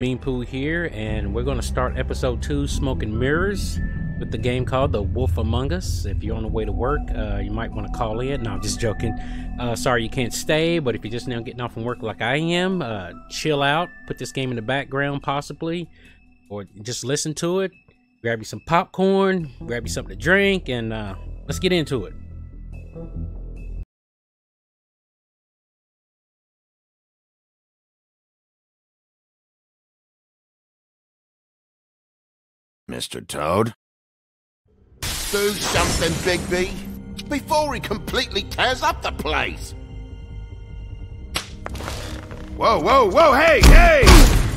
Meanpooh here, and we're going to start episode 2, Smoke and Mirrors, with the game called The Wolf Among Us. If you're on the way to work, you might want to call in. No, I'm just joking. Sorry you can't stay, but if you're just now getting off from work like I am, chill out, put this game in the background possibly, or just listen to it. Grab you some popcorn, grab you something to drink, and let's get into it. Mr. Toad? Do something, Bigby, before he completely tears up the place! Whoa, whoa, whoa, hey, hey!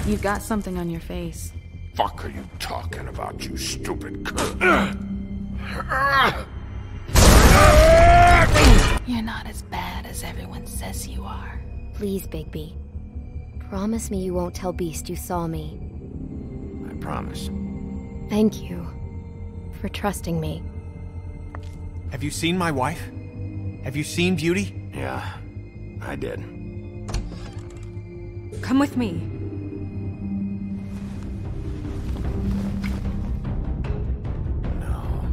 You've got something on your face. Fuck are you talking about, you stupid You're not as bad as everyone says you are. Please, Bigby. Promise me you won't tell Beast you saw me. I promise. Thank you for trusting me. Have you seen my wife? Have you seen Beauty? Yeah, I did. Come with me. No.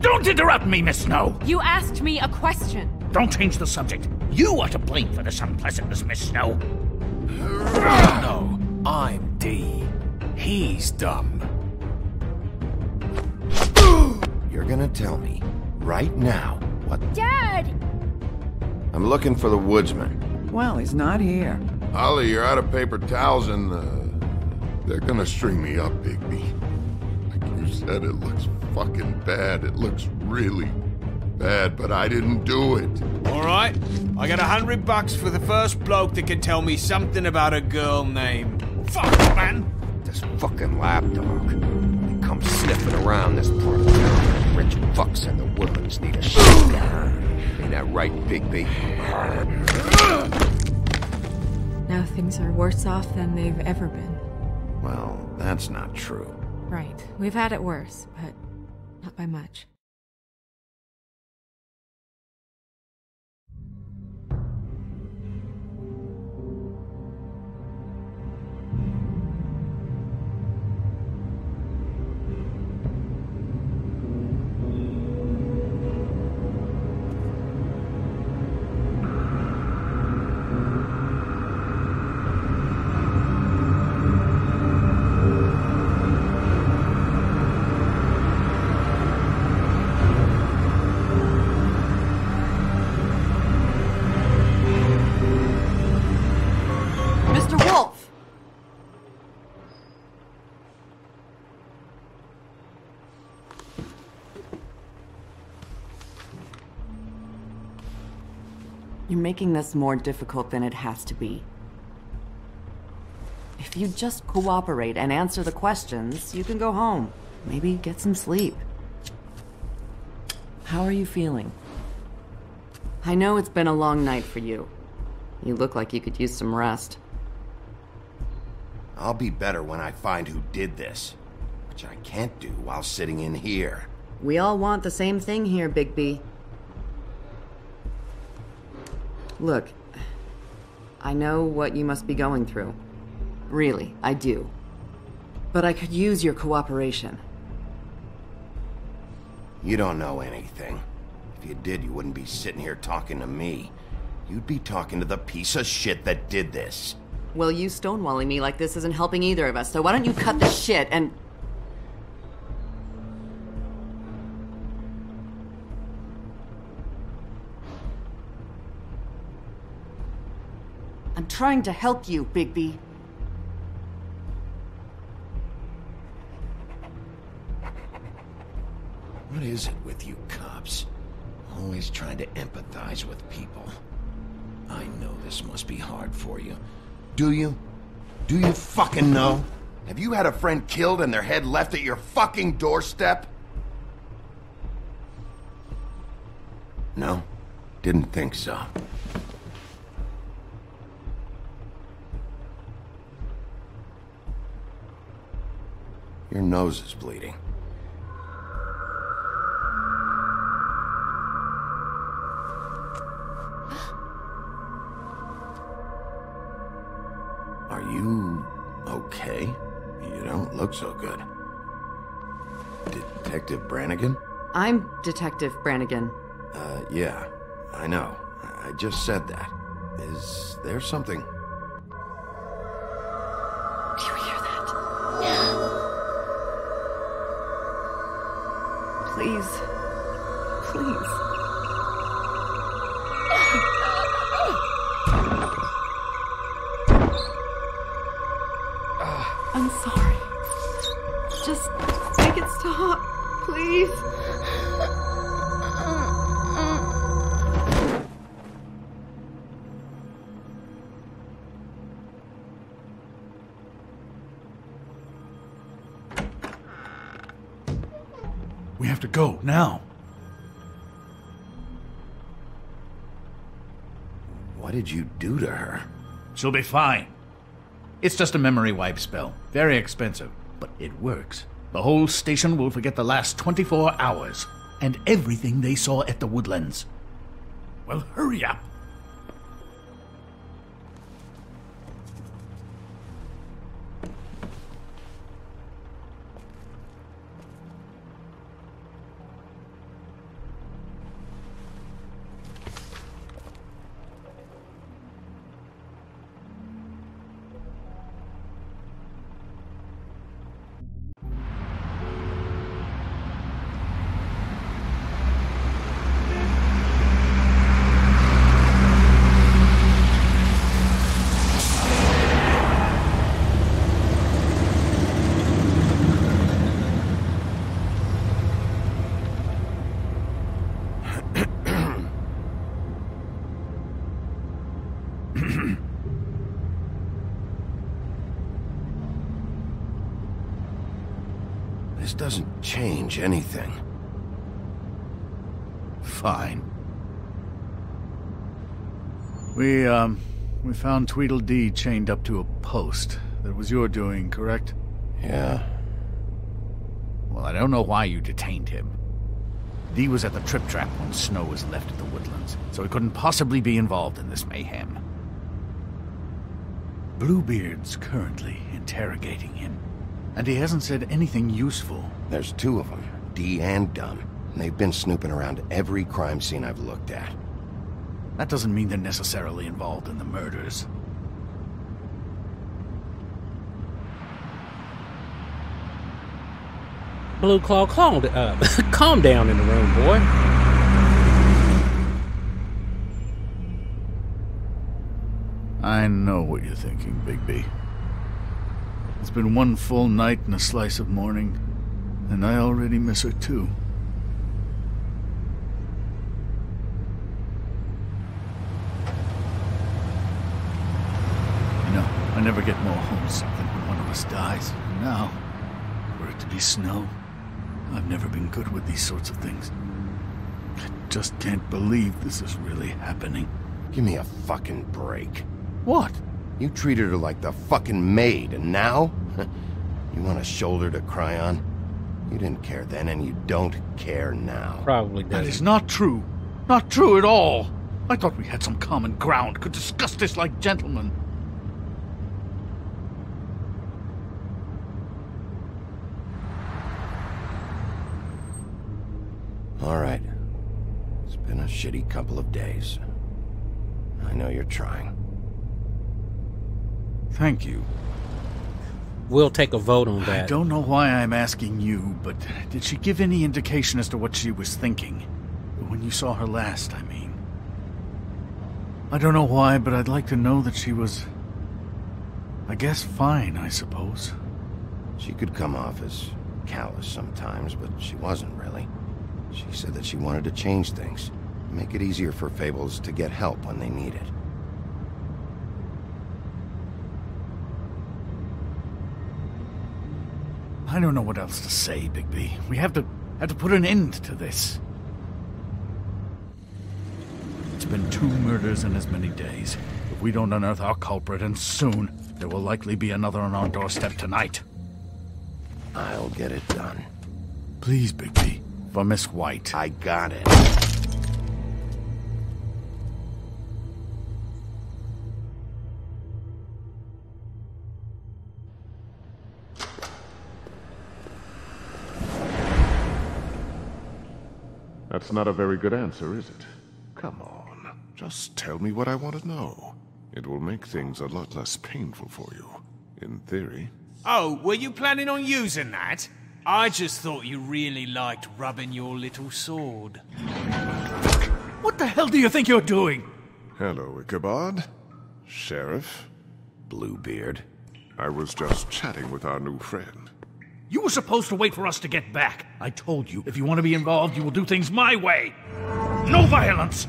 Don't interrupt me, Miss Snow! You asked me a question. Don't change the subject. You are to blame for this unpleasantness, Miss Snow. No, I'm D. He's dumb. You're gonna tell me, right now, what— Dad! I'm looking for the woodsman. Well, he's not here. Holly, you're out of paper towels and, they're gonna string me up, Bigby. Like you said, it looks fucking bad. It looks really bad, but I didn't do it. Alright, I got $100 for the first bloke that can tell me something about a girl named— Fuck, man! This fucking lapdog. He comes sniffing around this part of town. Rich fucks and the woodlands need a shit. Ain't that right, Bigby? Now things are worse off than they've ever been. Well, that's not true. Right. We've had it worse, but not by much. Mr. Wolf! You're making this more difficult than it has to be. If you just cooperate and answer the questions, you can go home. Maybe get some sleep. How are you feeling? I know it's been a long night for you. You look like you could use some rest. I'll be better when I find who did this, which I can't do while sitting in here. We all want the same thing here, Bigby. Look, I know what you must be going through. Really, I do. But I could use your cooperation. You don't know anything. If you did, you wouldn't be sitting here talking to me. You'd be talking to the piece of shit that did this. Well, you stonewalling me like this isn't helping either of us, so why don't you cut the shit and... I'm trying to help you, Bigby. What is it with you cops? Always trying to empathize with people. I know this must be hard for you. Do you? Do you fucking know? Have you had a friend killed and their head left at your fucking doorstep? No? Didn't think so. Your nose is bleeding. Are you Okay. You don't look so good. Detective Brannigan? I'm Detective Brannigan. Yeah. I know. I just said that. Is there something... Do you hear that? Please. Please. I'm sorry. Just make it stop, please. We have to go, now. What did you do to her? She'll be fine. It's just a memory wipe spell. Very expensive, but it works. The whole station will forget the last 24 hours, and everything they saw at the Woodlands. Well, hurry up. This doesn't change anything. Fine. We found Tweedledee chained up to a post. That was your doing, correct? Yeah. Well, I don't know why you detained him. Dee was at the Trip Trap when Snow was left at the Woodlands, so he couldn't possibly be involved in this mayhem. Bluebeard's currently interrogating him, and he hasn't said anything useful. There's two of them, Dee and Dunn. And they've been snooping around every crime scene I've looked at. That doesn't mean they're necessarily involved in the murders. Blue Claw, calm down in the room, boy. I know what you're thinking, Bigby. It's been one full night and a slice of morning, and I already miss her too. You know, I never get more homesick than when one of us dies. And now, were it to be Snow, I've never been good with these sorts of things. I just can't believe this is really happening. Give me a fucking break. What? You treated her like the fucking maid, and now? You want a shoulder to cry on? You didn't care then, and you don't care now. Probably does. That is not true. Not true at all. I thought we had some common ground, could discuss this like gentlemen. All right. It's been a shitty couple of days. I know you're trying. Thank you. We'll take a vote on that. I don't know why I'm asking you, but did she give any indication as to what she was thinking? When you saw her last, I mean. I don't know why, but I'd like to know that she was, I guess, fine, I suppose. She could come off as callous sometimes, but she wasn't really. She said that she wanted to change things, make it easier for Fables to get help when they need it. I don't know what else to say, Bigby. We have to put an end to this. It's been 2 murders in as many days. If we don't unearth our culprit, and soon, there will likely be another on our doorstep tonight. I'll get it done. Please, Bigby. For Miss White. I got it. That's not a very good answer, is it? Come on, just tell me what I want to know. It will make things a lot less painful for you, in theory. Oh, were you planning on using that? I just thought you really liked rubbing your little sword. What the hell do you think you're doing? Hello, Ichabod. Sheriff. Bluebeard. I was just chatting with our new friend. You were supposed to wait for us to get back. I told you, if you want to be involved, you will do things my way. No violence!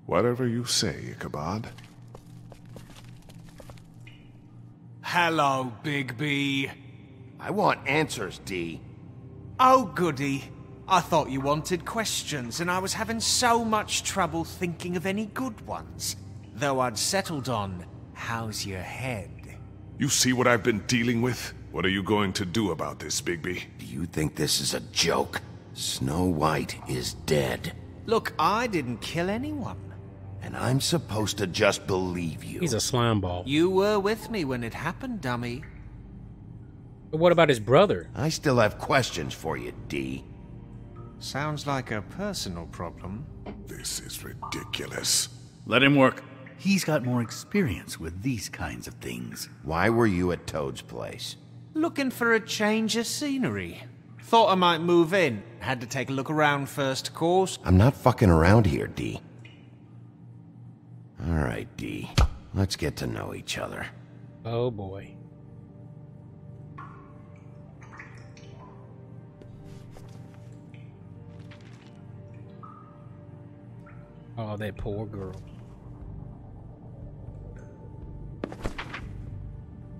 Whatever you say, Ichabod. Hello, Big B. I want answers, D. Oh, goody. I thought you wanted questions, and I was having so much trouble thinking of any good ones. Though I'd settled on, how's your head? You see what I've been dealing with? What are you going to do about this, Bigby? Do you think this is a joke? Snow White is dead. Look, I didn't kill anyone. And I'm supposed to just believe you. He's a slime ball. You were with me when it happened, dummy. But what about his brother? I still have questions for you, D. Sounds like a personal problem. This is ridiculous. Let him work. He's got more experience with these kinds of things. Why were you at Toad's place? Looking for a change of scenery. Thought I might move in. Had to take a look around first, of course. I'm not fucking around here, D. Alright, D. Let's get to know each other. Oh boy. Oh, that poor girl.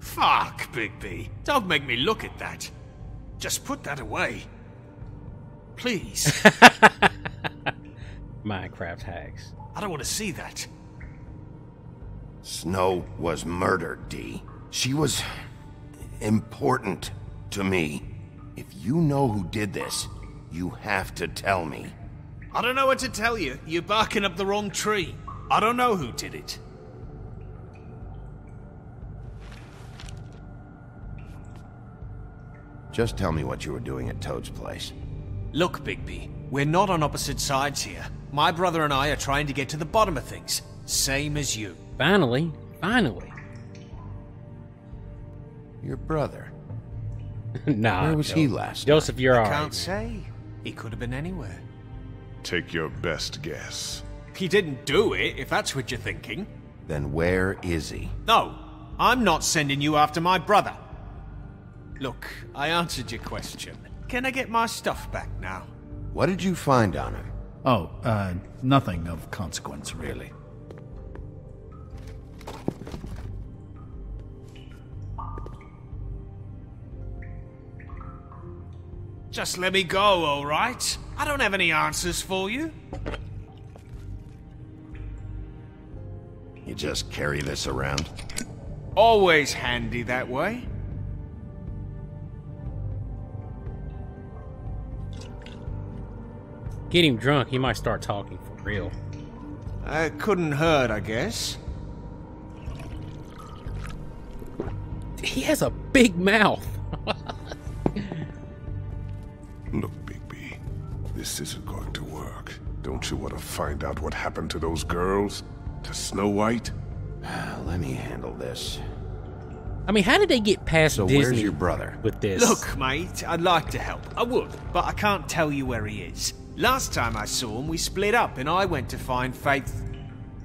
Fuck, Bigby. Don't make me look at that. Just put that away. Please. Minecraft hacks. I don't want to see that. Snow was murdered, D. She was important to me. If you know who did this, you have to tell me. I don't know what to tell you. You're barking up the wrong tree. I don't know who did it. Just tell me what you were doing at Toad's place. Look, Bigby, we're not on opposite sides here. My brother and I are trying to get to the bottom of things. Same as you. Finally. Finally. Your brother? Nah. Where was he last Joseph, you're I alright. can't say. He could have been anywhere. Take your best guess. He didn't do it, if that's what you're thinking. Then where is he? No, I'm not sending you after my brother. Look, I answered your question. Can I get my stuff back now? What did you find on him? Oh, nothing of consequence, really. Just let me go, all right? I don't have any answers for you. You just carry this around? Always handy that way. Get him drunk, he might start talking for real. Couldn't hurt, I guess. He has a big mouth. Look, Bigby, this isn't going to work. Don't you want to find out what happened to those girls? To Snow White? Let me handle this. I mean, how did they get past So Disney where's your brother? with this? Look, mate, I'd like to help. I would, but I can't tell you where he is. Last time I saw him, we split up and I went to find Faith.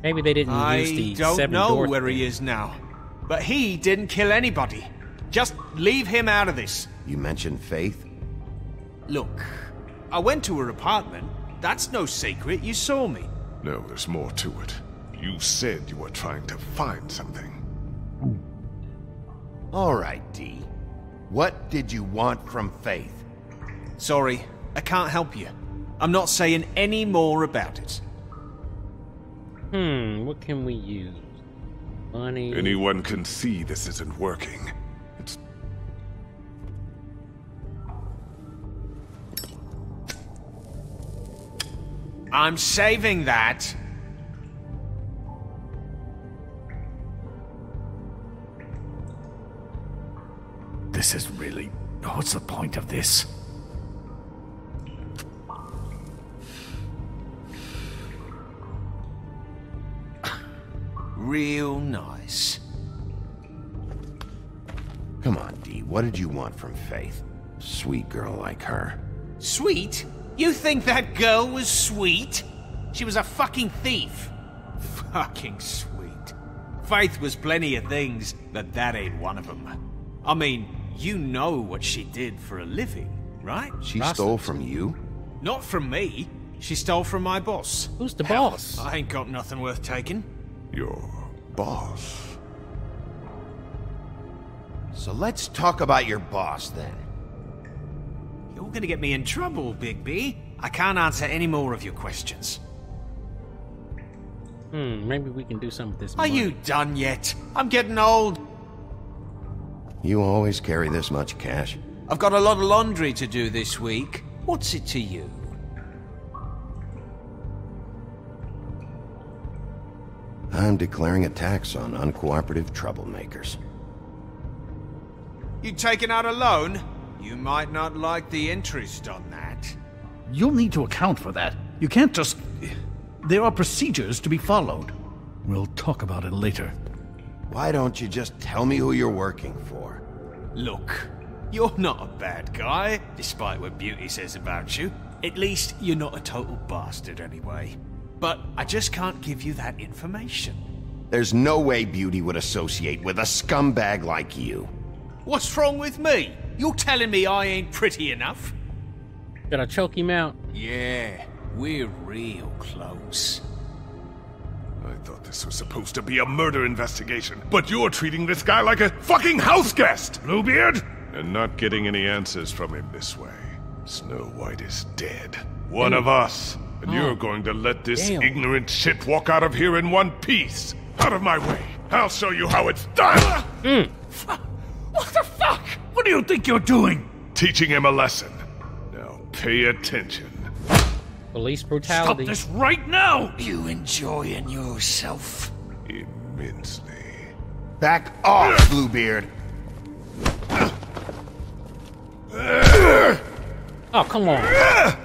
Maybe they didn't use the I don't seven know door where thing. he is now. But he didn't kill anybody. Just leave him out of this. You mentioned Faith? Look, I went to her apartment. That's no secret. You saw me. No, there's more to it. You said you were trying to find something. All right, D. What did you want from Faith? Sorry, I can't help you. I'm not saying any more about it. What can we use? Money. Anyone can see this isn't working. It's... I'm saving that. This is really... What's the point of this? real nice. Come on, Dee, what did you want from Faith? Sweet girl like her. Sweet? You think that girl was sweet? She was a fucking thief. Fucking sweet. Faith was plenty of things, but that ain't one of them. I mean, you know what she did for a living, right? She stole from you? Not from me. She stole from my boss. Who's the boss? I ain't got nothing worth taking. Your boss. So let's talk about your boss, then. You're gonna get me in trouble, Big B. I can't answer any more of your questions. Maybe we can do something with this Are money. you done yet? I'm getting old. You always carry this much cash? I've got a lot of laundry to do this week. What's it to you? I'm declaring a tax on uncooperative troublemakers. You taking out a loan? You might not like the interest on that. You'll need to account for that. You can't just... There are procedures to be followed. We'll talk about it later. Why don't you just tell me who you're working for? Look, you're not a bad guy, despite what Beauty says about you. At least, you're not a total bastard anyway. But I just can't give you that information. There's no way Beauty would associate with a scumbag like you. What's wrong with me? You're telling me I ain't pretty enough? Gotta choke him out. Yeah, we're real close. I thought this was supposed to be a murder investigation, but you're treating this guy like a fucking house guest, Bluebeard! And not getting any answers from him this way. Snow White is dead. One of us. And you're going to let this ignorant shit walk out of here in one piece. Out of my way. I'll show you how it's done! What the fuck? What do you think you're doing? Teaching him a lesson. Now pay attention. Police Stop brutality. this right now! You enjoying yourself? Immensely. Back off, Bluebeard! Oh, come on.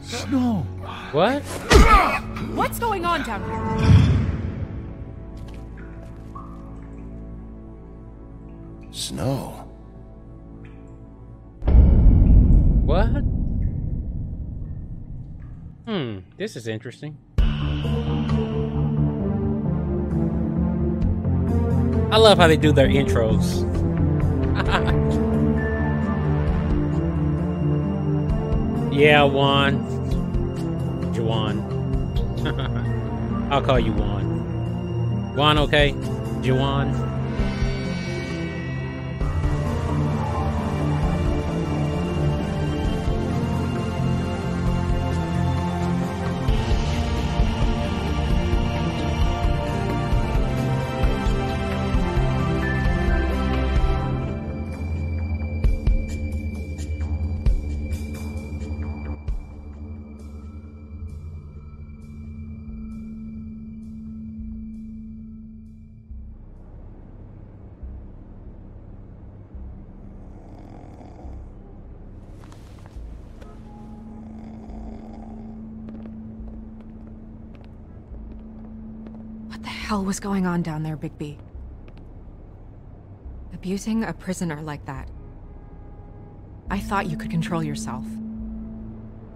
Snow. What? What's going on down here? Snow. What? This is interesting. I love how they do their intros. Yeah, Juan. I'll call you Juan. Juan, okay? Juan. What the hell was going on down there, Bigby? Abusing a prisoner like that. I thought you could control yourself.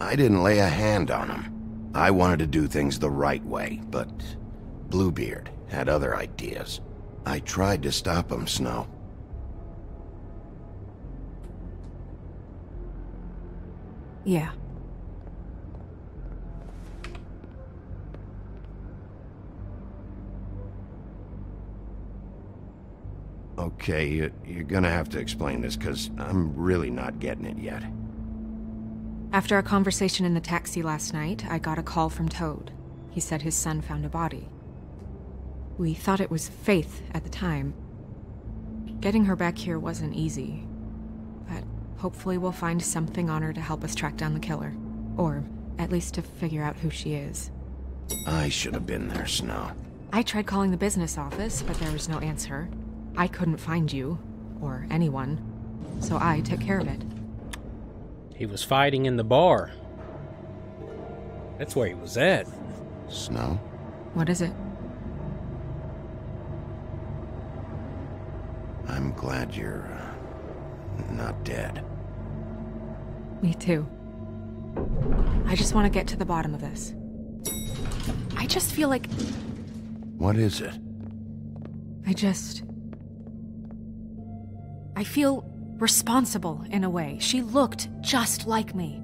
I didn't lay a hand on him. I wanted to do things the right way, but Bluebeard had other ideas. I tried to stop him, Snow. Yeah. Okay, you're gonna have to explain this, because I'm really not getting it yet. After our conversation in the taxi last night, I got a call from Toad. He said his son found a body. We thought it was Faith at the time. Getting her back here wasn't easy, but hopefully we'll find something on her to help us track down the killer. Or at least to figure out who she is. I should have been there, Snow. I tried calling the business office, but there was no answer. I couldn't find you, or anyone, so I took care of it. He was fighting in the bar. That's where he was at. Snow? What is it? I'm glad you're not dead. Me too. I just want to get to the bottom of this. I just feel like... What is it? I feel responsible in a way. She looked just like me.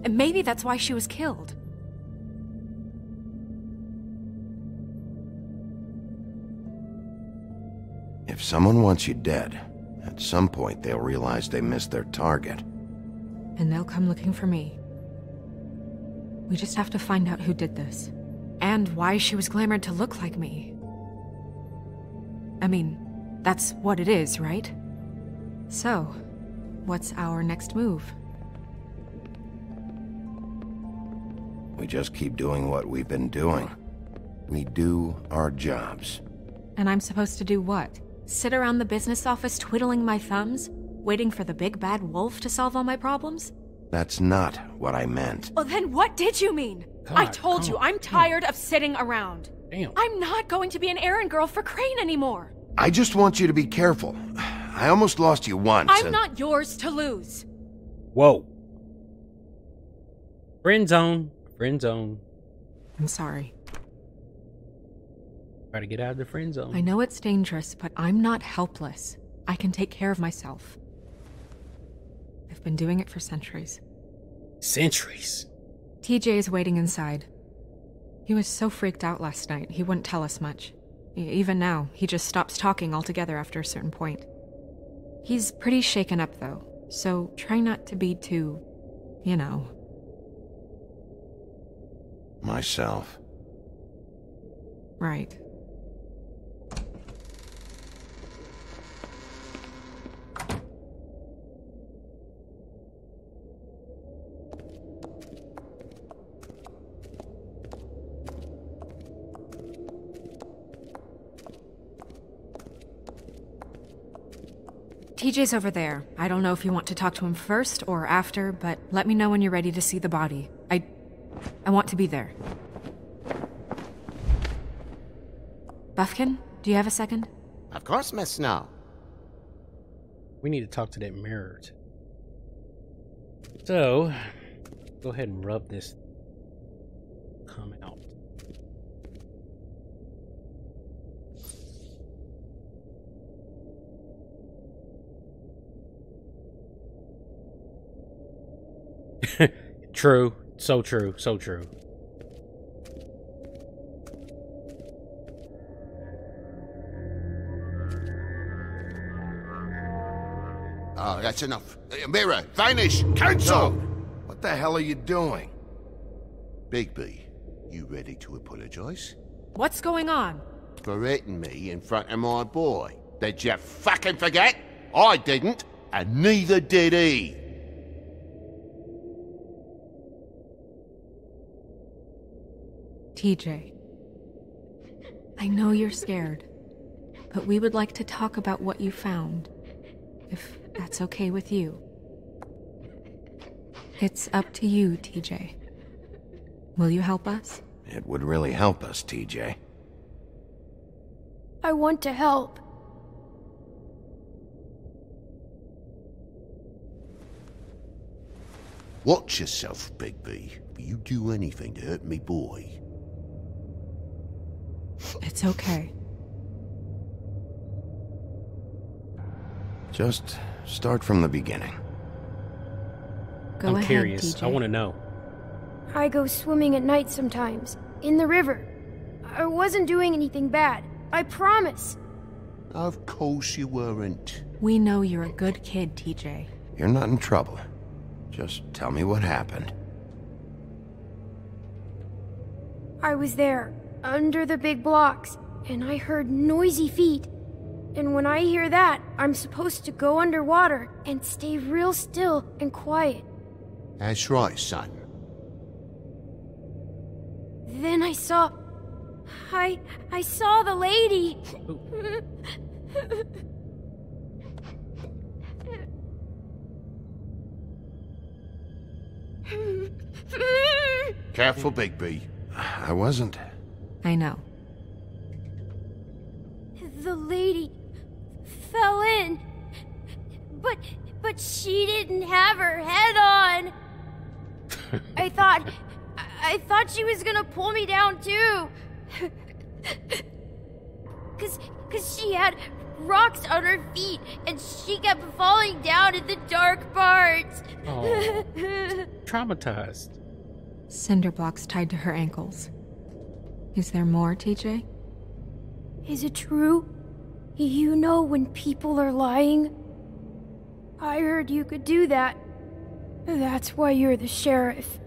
And maybe that's why she was killed. If someone wants you dead, at some point they'll realize they missed their target. And they'll come looking for me. We just have to find out who did this. And why she was glamored to look like me. I mean, that's what it is, right? So, what's our next move? We just keep doing what we've been doing. We do our jobs. And I'm supposed to do what? Sit around the business office twiddling my thumbs? Waiting for the big bad wolf to solve all my problems? That's not what I meant. Well, then what did you mean? God, I told you, come on. I'm tired of sitting around. Damn. I'm not going to be an errand girl for Crane anymore. I just want you to be careful. I almost lost you once. I'm not yours to lose. Whoa. Friend zone. Friend zone. I'm sorry. Try to get out of the friend zone. I know it's dangerous, but I'm not helpless. I can take care of myself. I've been doing it for centuries. Centuries. TJ is waiting inside. He was so freaked out last night, he wouldn't tell us much. Even now, he just stops talking altogether after a certain point. He's pretty shaken up, though, so try not to be too, you know. Myself. Right. TJ's over there. I don't know if you want to talk to him first or after, but let me know when you're ready to see the body. I want to be there. Buffkin, do you have a second? Of course, Miss Snow. We need to talk to that mirror. So, go ahead and rub this. Come out. True. So true. So true. Oh, that's enough. Mirror, vanish, cancel! What the hell are you doing? Bigby, you ready to apologize? What's going on? For hitting me in front of my boy. Did you fucking forget? I didn't, and neither did he. TJ. I know you're scared, but we would like to talk about what you found, if that's okay with you. It's up to you, TJ. Will you help us? It would really help us, TJ. I want to help. Watch yourself, Bigby. If you do anything to hurt me boy. It's okay. Just start from the beginning. Go I'm ahead, curious. TJ. I want to know. I go swimming at night sometimes, in the river. I wasn't doing anything bad. I promise. Of course you weren't. We know you're a good kid, TJ. You're not in trouble. Just tell me what happened. I was there, under the big blocks, and I heard noisy feet. And when I hear that, I'm supposed to go underwater and stay real still and quiet. That's right, son. Then I saw I saw the lady. Careful, Bigby. I wasn't. I know. The lady fell in. But she didn't have her head on. I thought she was gonna pull me down too. Cause she had rocks on her feet and she kept falling down in the dark parts. Oh, traumatized. Cinder blocks tied to her ankles. Is there more, TJ? Is it true? You know when people are lying? I heard you could do that. That's why you're the sheriff.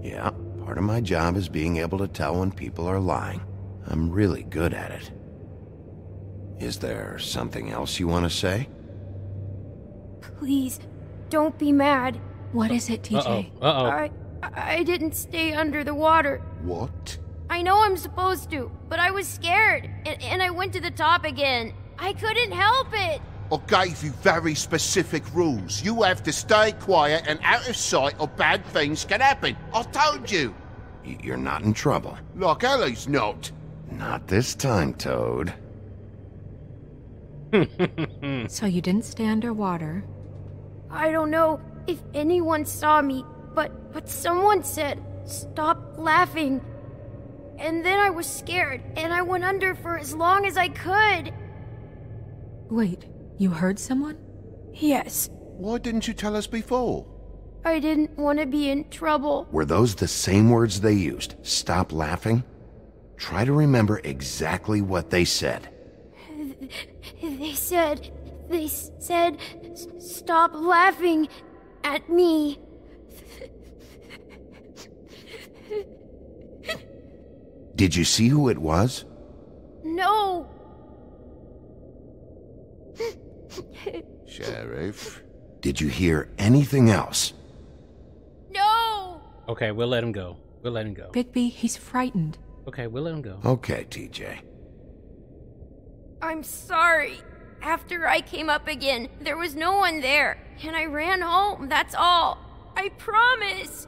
Yeah, part of my job is being able to tell when people are lying. I'm really good at it. Is there something else you want to say? Please, don't be mad. What is it, TJ? I didn't stay under the water. What? I know I'm supposed to, but I was scared, and I went to the top again. I couldn't help it. I gave you very specific rules. You have to stay quiet and out of sight or bad things can happen. I told you. You're not in trouble. Like Ellie's not. Not this time, Toad. So you didn't stay underwater. I don't know if anyone saw me, but someone said, "Stop laughing." And then I was scared, and I went under for as long as I could. Wait, you heard someone? Yes. Why didn't you tell us before? I didn't want to be in trouble. Were those the same words they used? Stop laughing? Try to remember exactly what they said. They said, "Stop laughing at me." Did you see who it was? No. Sheriff? Did you hear anything else? No. Okay, we'll let him go. We'll let him go. Bigby, he's frightened. Okay, we'll let him go. Okay, TJ. I'm sorry. After I came up again, there was no one there, and I ran home, that's all. I promise.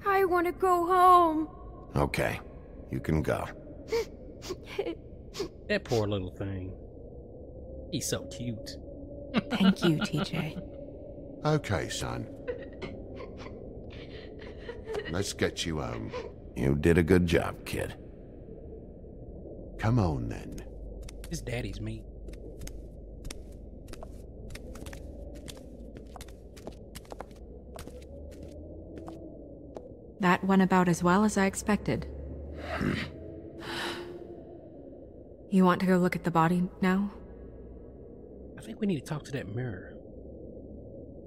I want to go home. Okay, you can go. That poor little thing. He's so cute. Thank you, TJ. Okay, son. Let's get you home. You did a good job, kid. Come on, then. His daddy's meat. That went about as well as I expected. You want to go look at the body now? I think we need to talk to that mirror.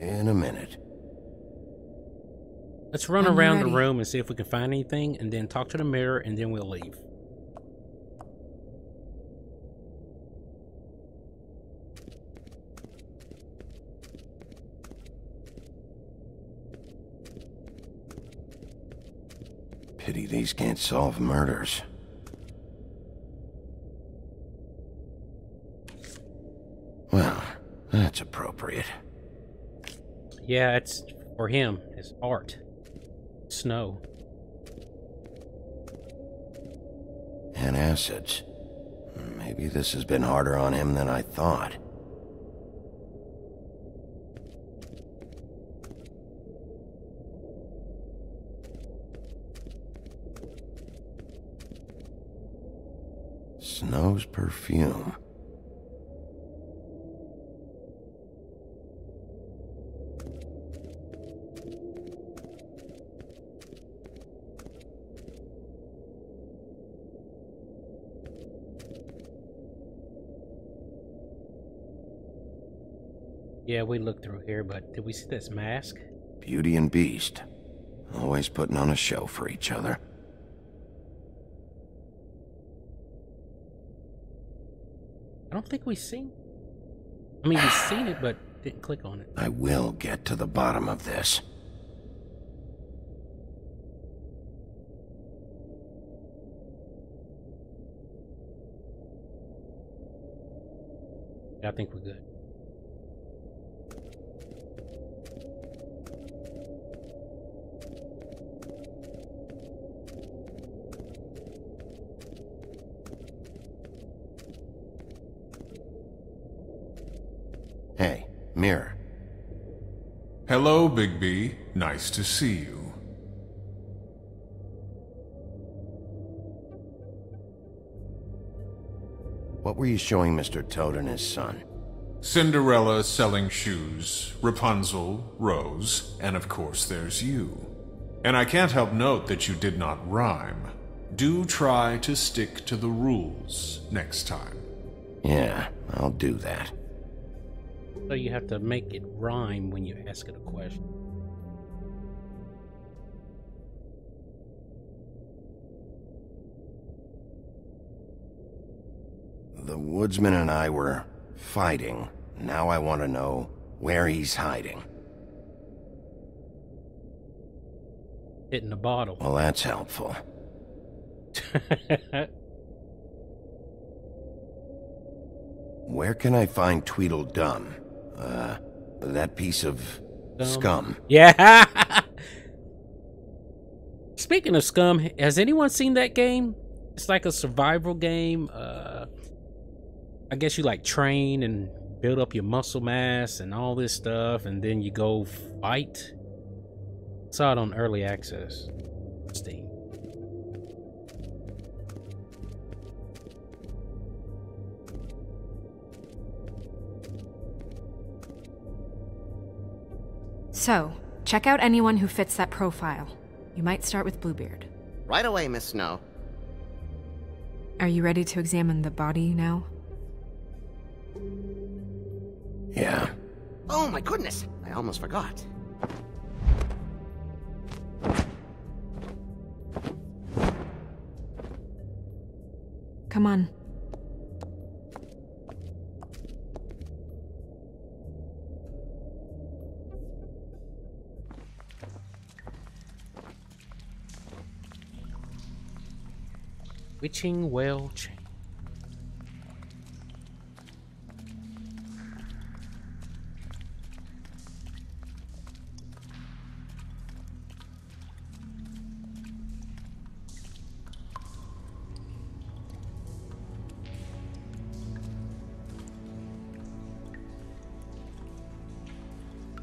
In a minute. Let's run I'm around ready. the room and see if we can find anything, and then talk to the mirror, and then we'll leave. Pity these can't solve murders. Well, that's appropriate. Yeah, it's for him. It's art. Snow. And acids. Maybe this has been harder on him than I thought. Snow's perfume. Yeah, we looked through here, but did we see this mask? Beauty and Beast. Always putting on a show for each other. I don't think we've seen. I mean, we've seen it, but didn't click on it. I will get to the bottom of this. I think we're good. Hey, Mirror. Hello, Big B. Nice to see you. What were you showing Mr. Toad and his son? Cinderella selling shoes, Rapunzel, Rose, and of course there's you. And I can't help note that you did not rhyme. Do try to stick to the rules next time. Yeah, I'll do that. So you have to make it rhyme when you ask it a question. The woodsman and I were fighting. Now I want to know where he's hiding. Hitting the bottle. Well, that's helpful. Where can I find Tweedledum? That piece of scum. Yeah. Speaking of scum, has anyone seen that game? It's like a survival game. I guess you like train and build up your muscle mass and all this stuff, and then you go fight. Saw it on early access. Steam. So, check out anyone who fits that profile. You might start with Bluebeard. Right away, Miss Snow. Are you ready to examine the body now? Yeah. Oh my goodness! I almost forgot. Come on. Witching Well Chain.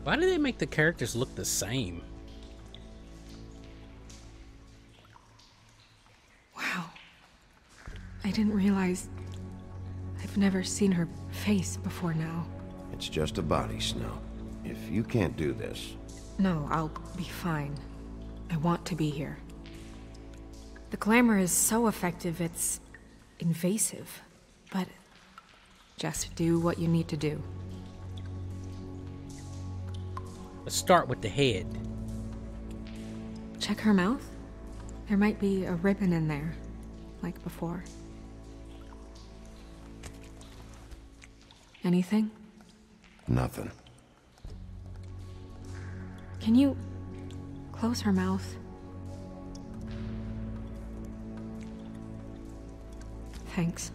Why do they make the characters look the same? Wow. I didn't realize... I've never seen her face before now. It's just a body, Snow. If you can't do this... No, I'll be fine. I want to be here. The glamour is so effective, it's invasive. But just do what you need to do. Let's start with the head. Check her mouth. There might be a ribbon in there, like before. Anything? Nothing. Can you close her mouth? Thanks.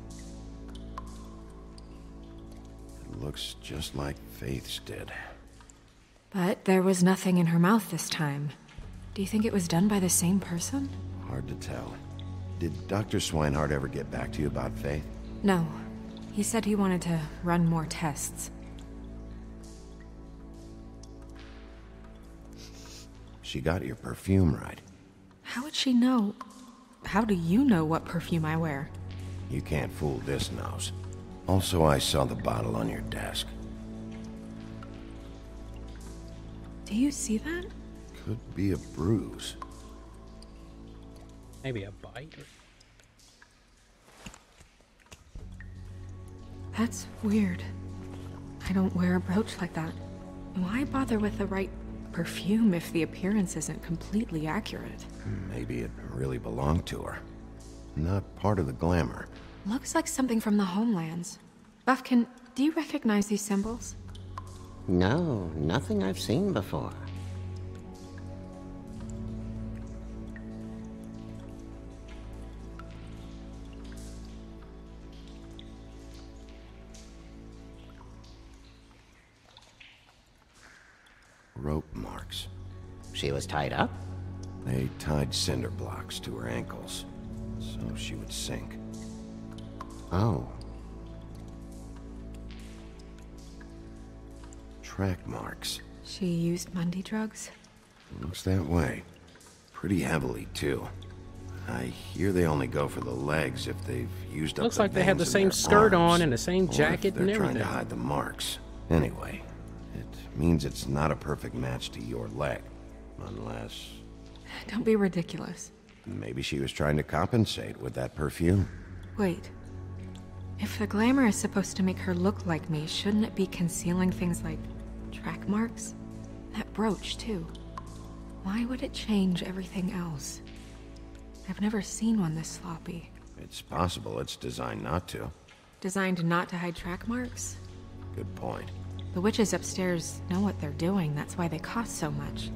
It looks just like Faith's did. But there was nothing in her mouth this time. Do you think it was done by the same person? Hard to tell. Did Dr. Swinehart ever get back to you about Faith? No. He said he wanted to run more tests. She got your perfume right. How would she know? How do you know what perfume I wear? You can't fool this nose. Also, I saw the bottle on your desk. Do you see that? Could be a bruise. Maybe a bite? That's weird. I don't wear a brooch like that. Why bother with the right perfume if the appearance isn't completely accurate? Maybe it really belonged to her. Not part of the glamour. Looks like something from the homelands. Buffkin, do you recognize these symbols? No, nothing I've seen before. Rope marks. She was tied up? They tied cinder blocks to her ankles, so she would sink. Oh. Track marks. She used Mundy drugs? Looks that way. Pretty heavily, too. I hear they only go for the legs if they've used up Looks the like they have the veins in same their skirt arms, on and the same or jacket if they're and trying to everything. hide the marks. Anyway, it means it's not a perfect match to your leg. Unless... Don't be ridiculous. maybe she was trying to compensate with that perfume. Wait. If the glamour is supposed to make her look like me, shouldn't it be concealing things like track marks? That brooch, too. Why would it change everything else? I've never seen one this sloppy. It's possible it's designed not to. Designed not to hide track marks? Good point. The witches upstairs know what they're doing, that's why they cost so much.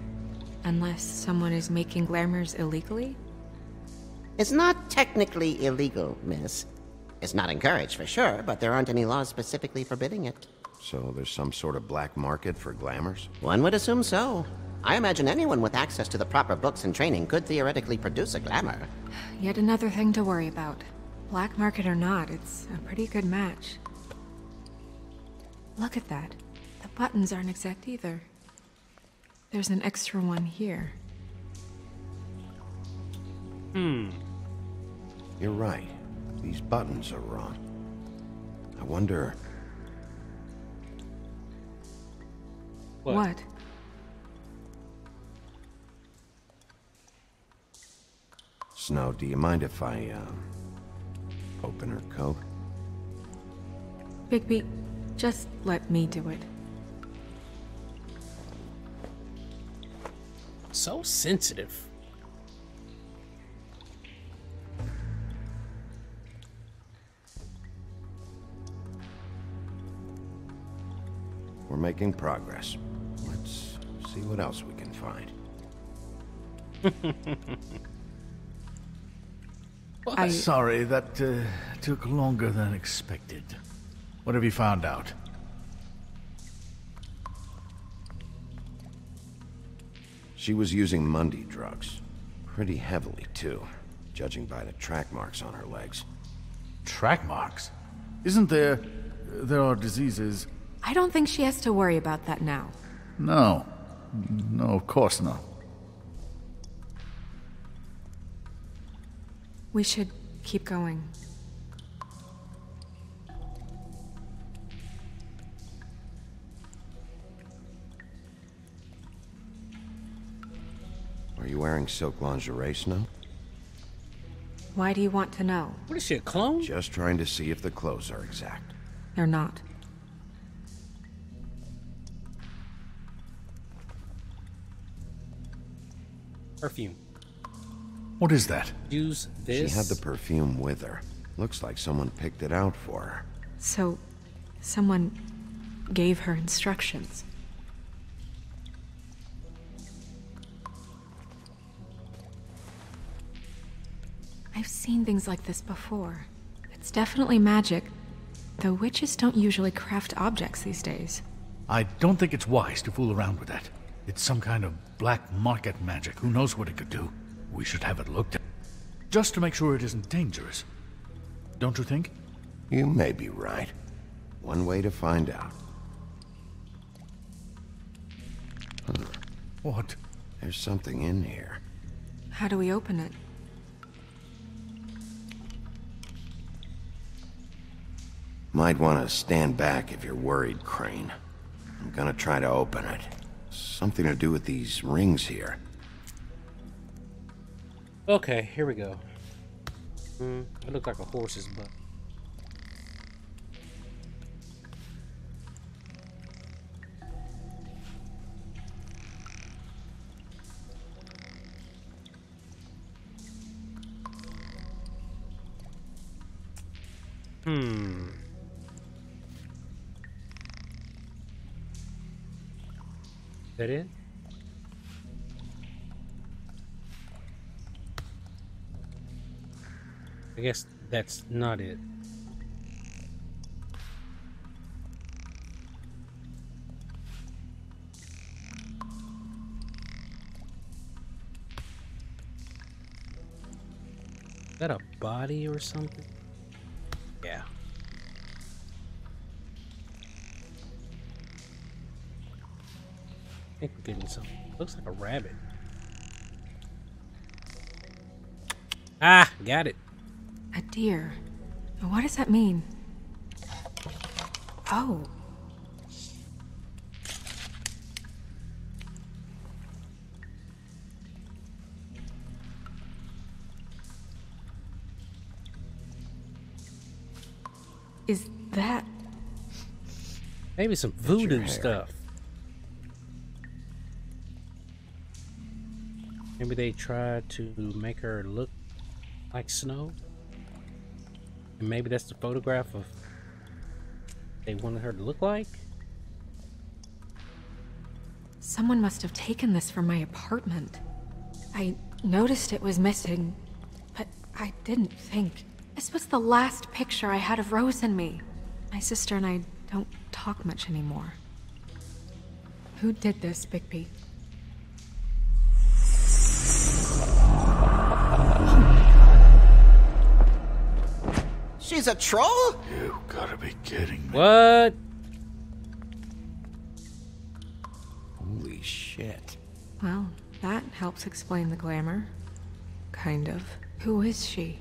Unless someone is making glamours illegally? It's not technically illegal, miss. It's not encouraged for sure, but there aren't any laws specifically forbidding it. So there's some sort of black market for glamours? One would assume so. I imagine anyone with access to the proper books and training could theoretically produce a glamour. Yet another thing to worry about. Black market or not, it's a pretty good match. Look at that. The buttons aren't exact either. There's an extra one here. You're right. These buttons are wrong. I wonder... What? Snow, do you mind if I, open her coat? Bigby, just let me do it. So sensitive. We're making progress. Let's see what else we can find. Sorry, that took longer than expected. What have you found out? She was using Mundy drugs. Pretty heavily, too, judging by the track marks on her legs. Track marks? Isn't there... there are diseases... I don't think she has to worry about that now. No. No, of course not. We should keep going. Are you wearing silk lingerie, Snow? Why do you want to know? What is she, a clone? Just trying to see if the clothes are exact. They're not. Perfume. What is that? Use this. She had the perfume with her. Looks like someone picked it out for her. So, someone gave her instructions. I've seen things like this before. It's definitely magic, though witches don't usually craft objects these days. I don't think it's wise to fool around with that. It's some kind of black market magic. Who knows what it could do? We should have it looked at. Just to make sure it isn't dangerous. Don't you think? You may be right. One way to find out. Huh. What? There's something in here. How do we open it? Might want to stand back if you're worried, Crane. I'm gonna try to open it. Something to do with these rings here. Okay, here we go. It looked like a horse's butt. Is that it? I guess that's not it. that a body or something? Yeah. I think we're getting something. Looks like a rabbit. Ah, got it. A deer. What does that mean? Oh. Is that... Maybe some voodoo stuff. Maybe they tried to make her look like snow. And maybe that's the photograph of they wanted her to look like. Someone must have taken this from my apartment. I noticed it was missing, but I didn't think. This was the last picture I had of Rose and me. My sister and I don't talk much anymore. Who did this, Bigby? She's a troll? You gotta be kidding me. What? Holy shit. Well, that helps explain the glamour. Kind of. Who is she?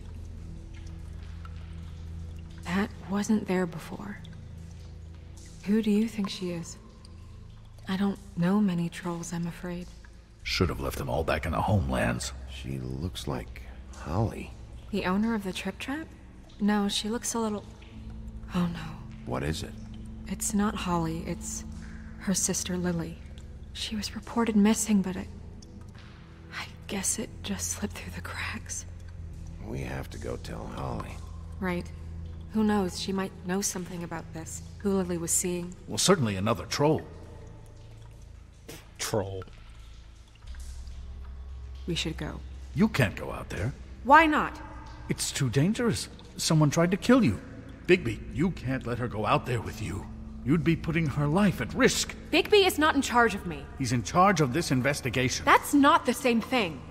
That wasn't there before. Who do you think she is? I don't know many trolls, I'm afraid. Should have left them all back in the homelands. She looks like Holly. The owner of the Trip Trap? No, she looks a little... Oh no. What is it? It's not Holly, it's her sister Lily. She was reported missing, but I guess it just slipped through the cracks. We have to go tell Holly. Right. Who knows, she might know something about this. Who Lily was seeing. Well, certainly another troll. Troll. We should go. You can't go out there. Why not? It's too dangerous. Someone tried to kill you. Bigby, you can't let her go out there with you. You'd be putting her life at risk. Bigby is not in charge of me. He's in charge of this investigation. That's not the same thing.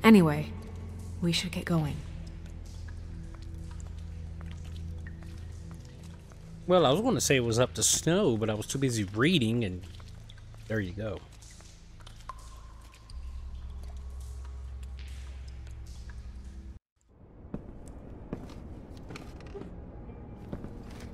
Anyway, we should get going. Well, I was going to say it was up to snow, but I was too busy reading, and there you go.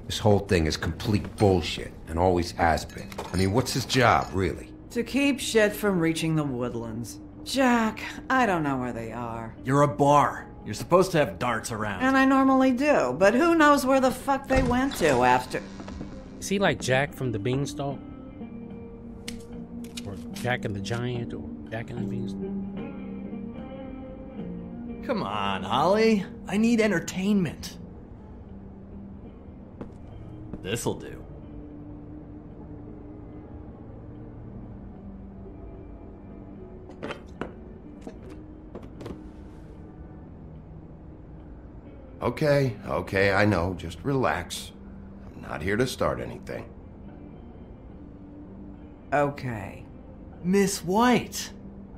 This whole thing is complete bullshit, and always has been. I mean, what's his job, really? To keep shit from reaching the woodlands. Jack, I don't know where they are. You're a bar. You're supposed to have darts around. And I normally do, but who knows where the fuck they went to after... Is he like Jack from the Beanstalk? Or Jack and the Giant, or Jack and the Beanstalk? Come on, Holly. I need entertainment. This'll do. Okay, I know. Just relax. I'm not here to start anything. Okay. Miss White,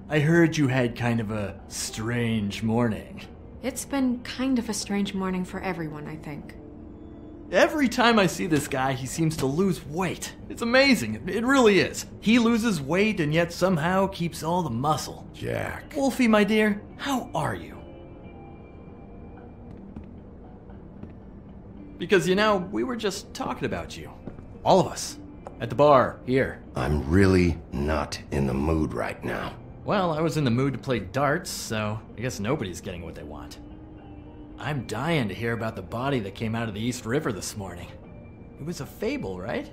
I heard you had kind of a strange morning. It's been kind of a strange morning for everyone, I think. Every time I see this guy, he seems to lose weight. It's amazing. It really is. He loses weight and yet somehow keeps all the muscle. Jack. Wolfie, my dear, how are you? Because, you know, we were just talking about you. All of us. At the bar, here. I'm really not in the mood right now. Well, I was in the mood to play darts, so I guess nobody's getting what they want. I'm dying to hear about the body that came out of the East River this morning. It was a fable, right?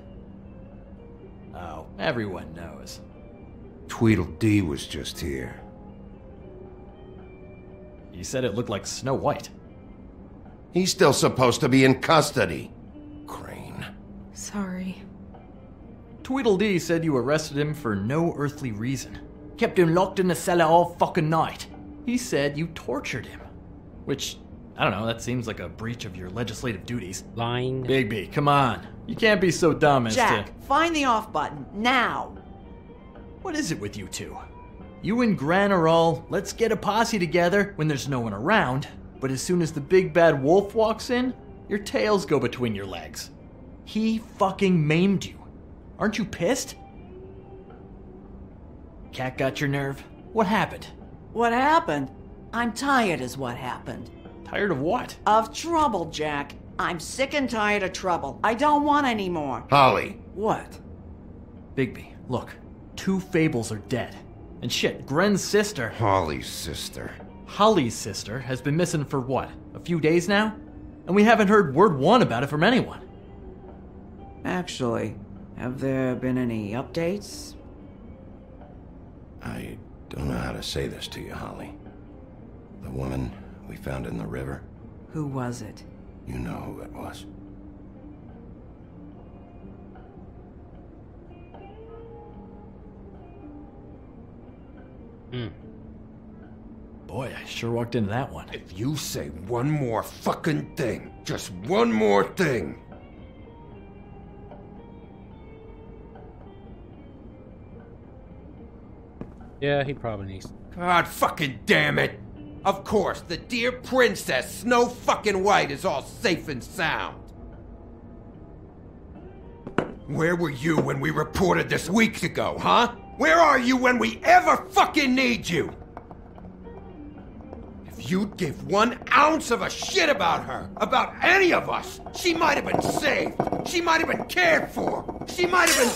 Oh, everyone knows. Tweedledee was just here. You said it looked like Snow White. He's still supposed to be in custody. Crane. Sorry. Tweedledee said you arrested him for no earthly reason. Kept him locked in the cellar all fucking night. He said you tortured him. Which, I don't know, that seems like a breach of your legislative duties. Lying. Bigby, come on. You can't be so dumb as Jack, to... find the off button, now! What is it with you two? You and Gran are all, let's get a posse together when there's no one around. but as soon as the big bad wolf walks in, your tails go between your legs. He fucking maimed you. Aren't you pissed? Cat got your nerve? What happened? What happened? I'm tired is what happened. Tired of what? Of trouble, Jack. I'm sick and tired of trouble. I don't want any more. Holly. What? Bigby, look. 2 fables are dead. And shit, Gren's sister... Holly's sister. Holly's sister has been missing for what? A few days now? And we haven't heard word one about it from anyone. Actually, have there been any updates? I don't know how to say this to you, Holly. The woman we found in the river. Who was it? You know who it was. Boy, I sure walked into that one. If you say one more fucking thing, just one more thing. Yeah, he probably needs. God fucking damn it! Of course, the dear princess, Snow fucking White, is all safe and sound. Where were you when we reported this weeks ago, huh? Where are you when we ever fucking need you? If you'd give 1 ounce of a shit about her, about any of us, she might have been saved. She might have been cared for. She might have been...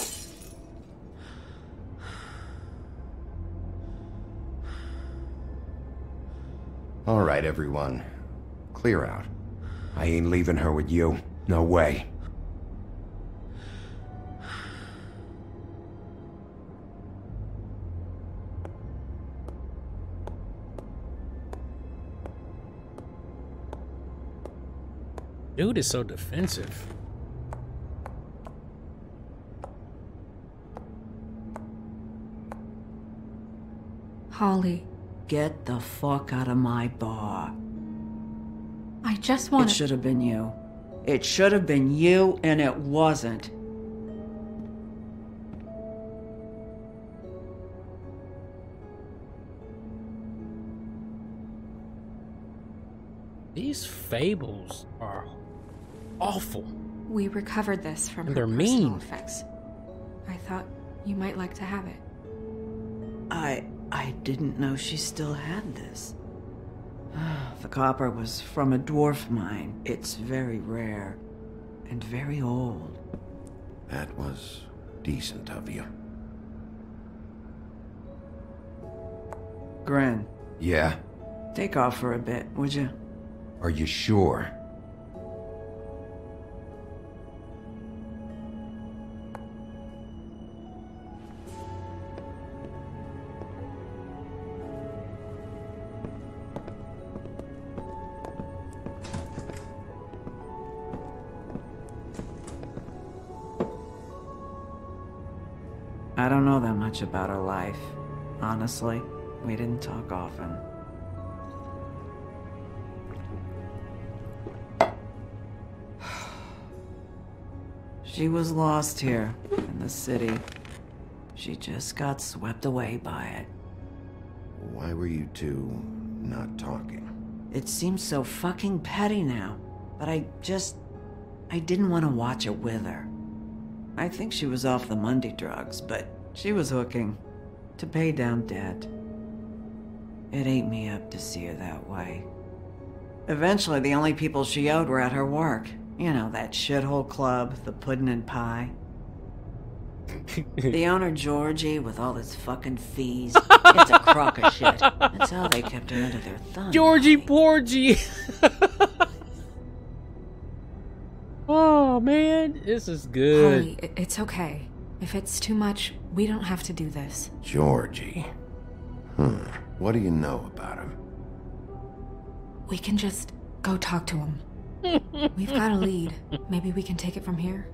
All right, everyone. Clear out. I ain't leaving her with you. No way. Dude is so defensive. Holly. Get the fuck out of my bar. I just wanted... It should have been you. It should have been you, and it wasn't. These fables are awful. We recovered this from And her they're personal mean. effects. I thought you might like to have it. I didn't know she still had this. The copper was from a dwarf mine. It's very rare and very old. That was decent of you. Gren, Yeah? take off for a bit, would you? Are you sure? I don't know that much about her life. Honestly, we didn't talk often. She was lost here, in the city. She just got swept away by it. Why were you two not talking? It seems so fucking petty now, but I didn't want to watch it with her. I think she was off the Monday drugs, but she was hooking to pay down debt. It ate me up to see her that way. Eventually, the only people she owed were at her work. You know, that shithole club, the Puddin' and Pie. The owner, Georgie, with all his fucking fees. It's a crock of shit. That's how they kept her under their thumb. Georgie Porgy. Oh man, this is good. Holly, it's okay. If it's too much, we don't have to do this. Georgie. What do you know about him? We can just go talk to him. We've got a lead. Maybe we can take it from here.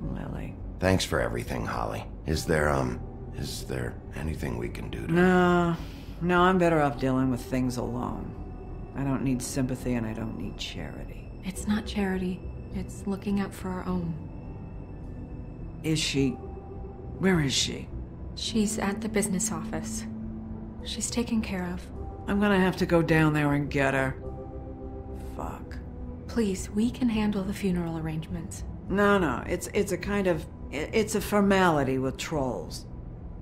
Lily. Thanks for everything, Holly. Is there anything we can do to... No, I'm better off dealing with things alone. I don't need sympathy and I don't need charity. It's not charity. It's looking out for our own. Is she... Where is she? She's at the business office. She's taken care of. I'm gonna have to go down there and get her. Fuck. Please, we can handle the funeral arrangements. No, it's a kind of... It's a formality with trolls.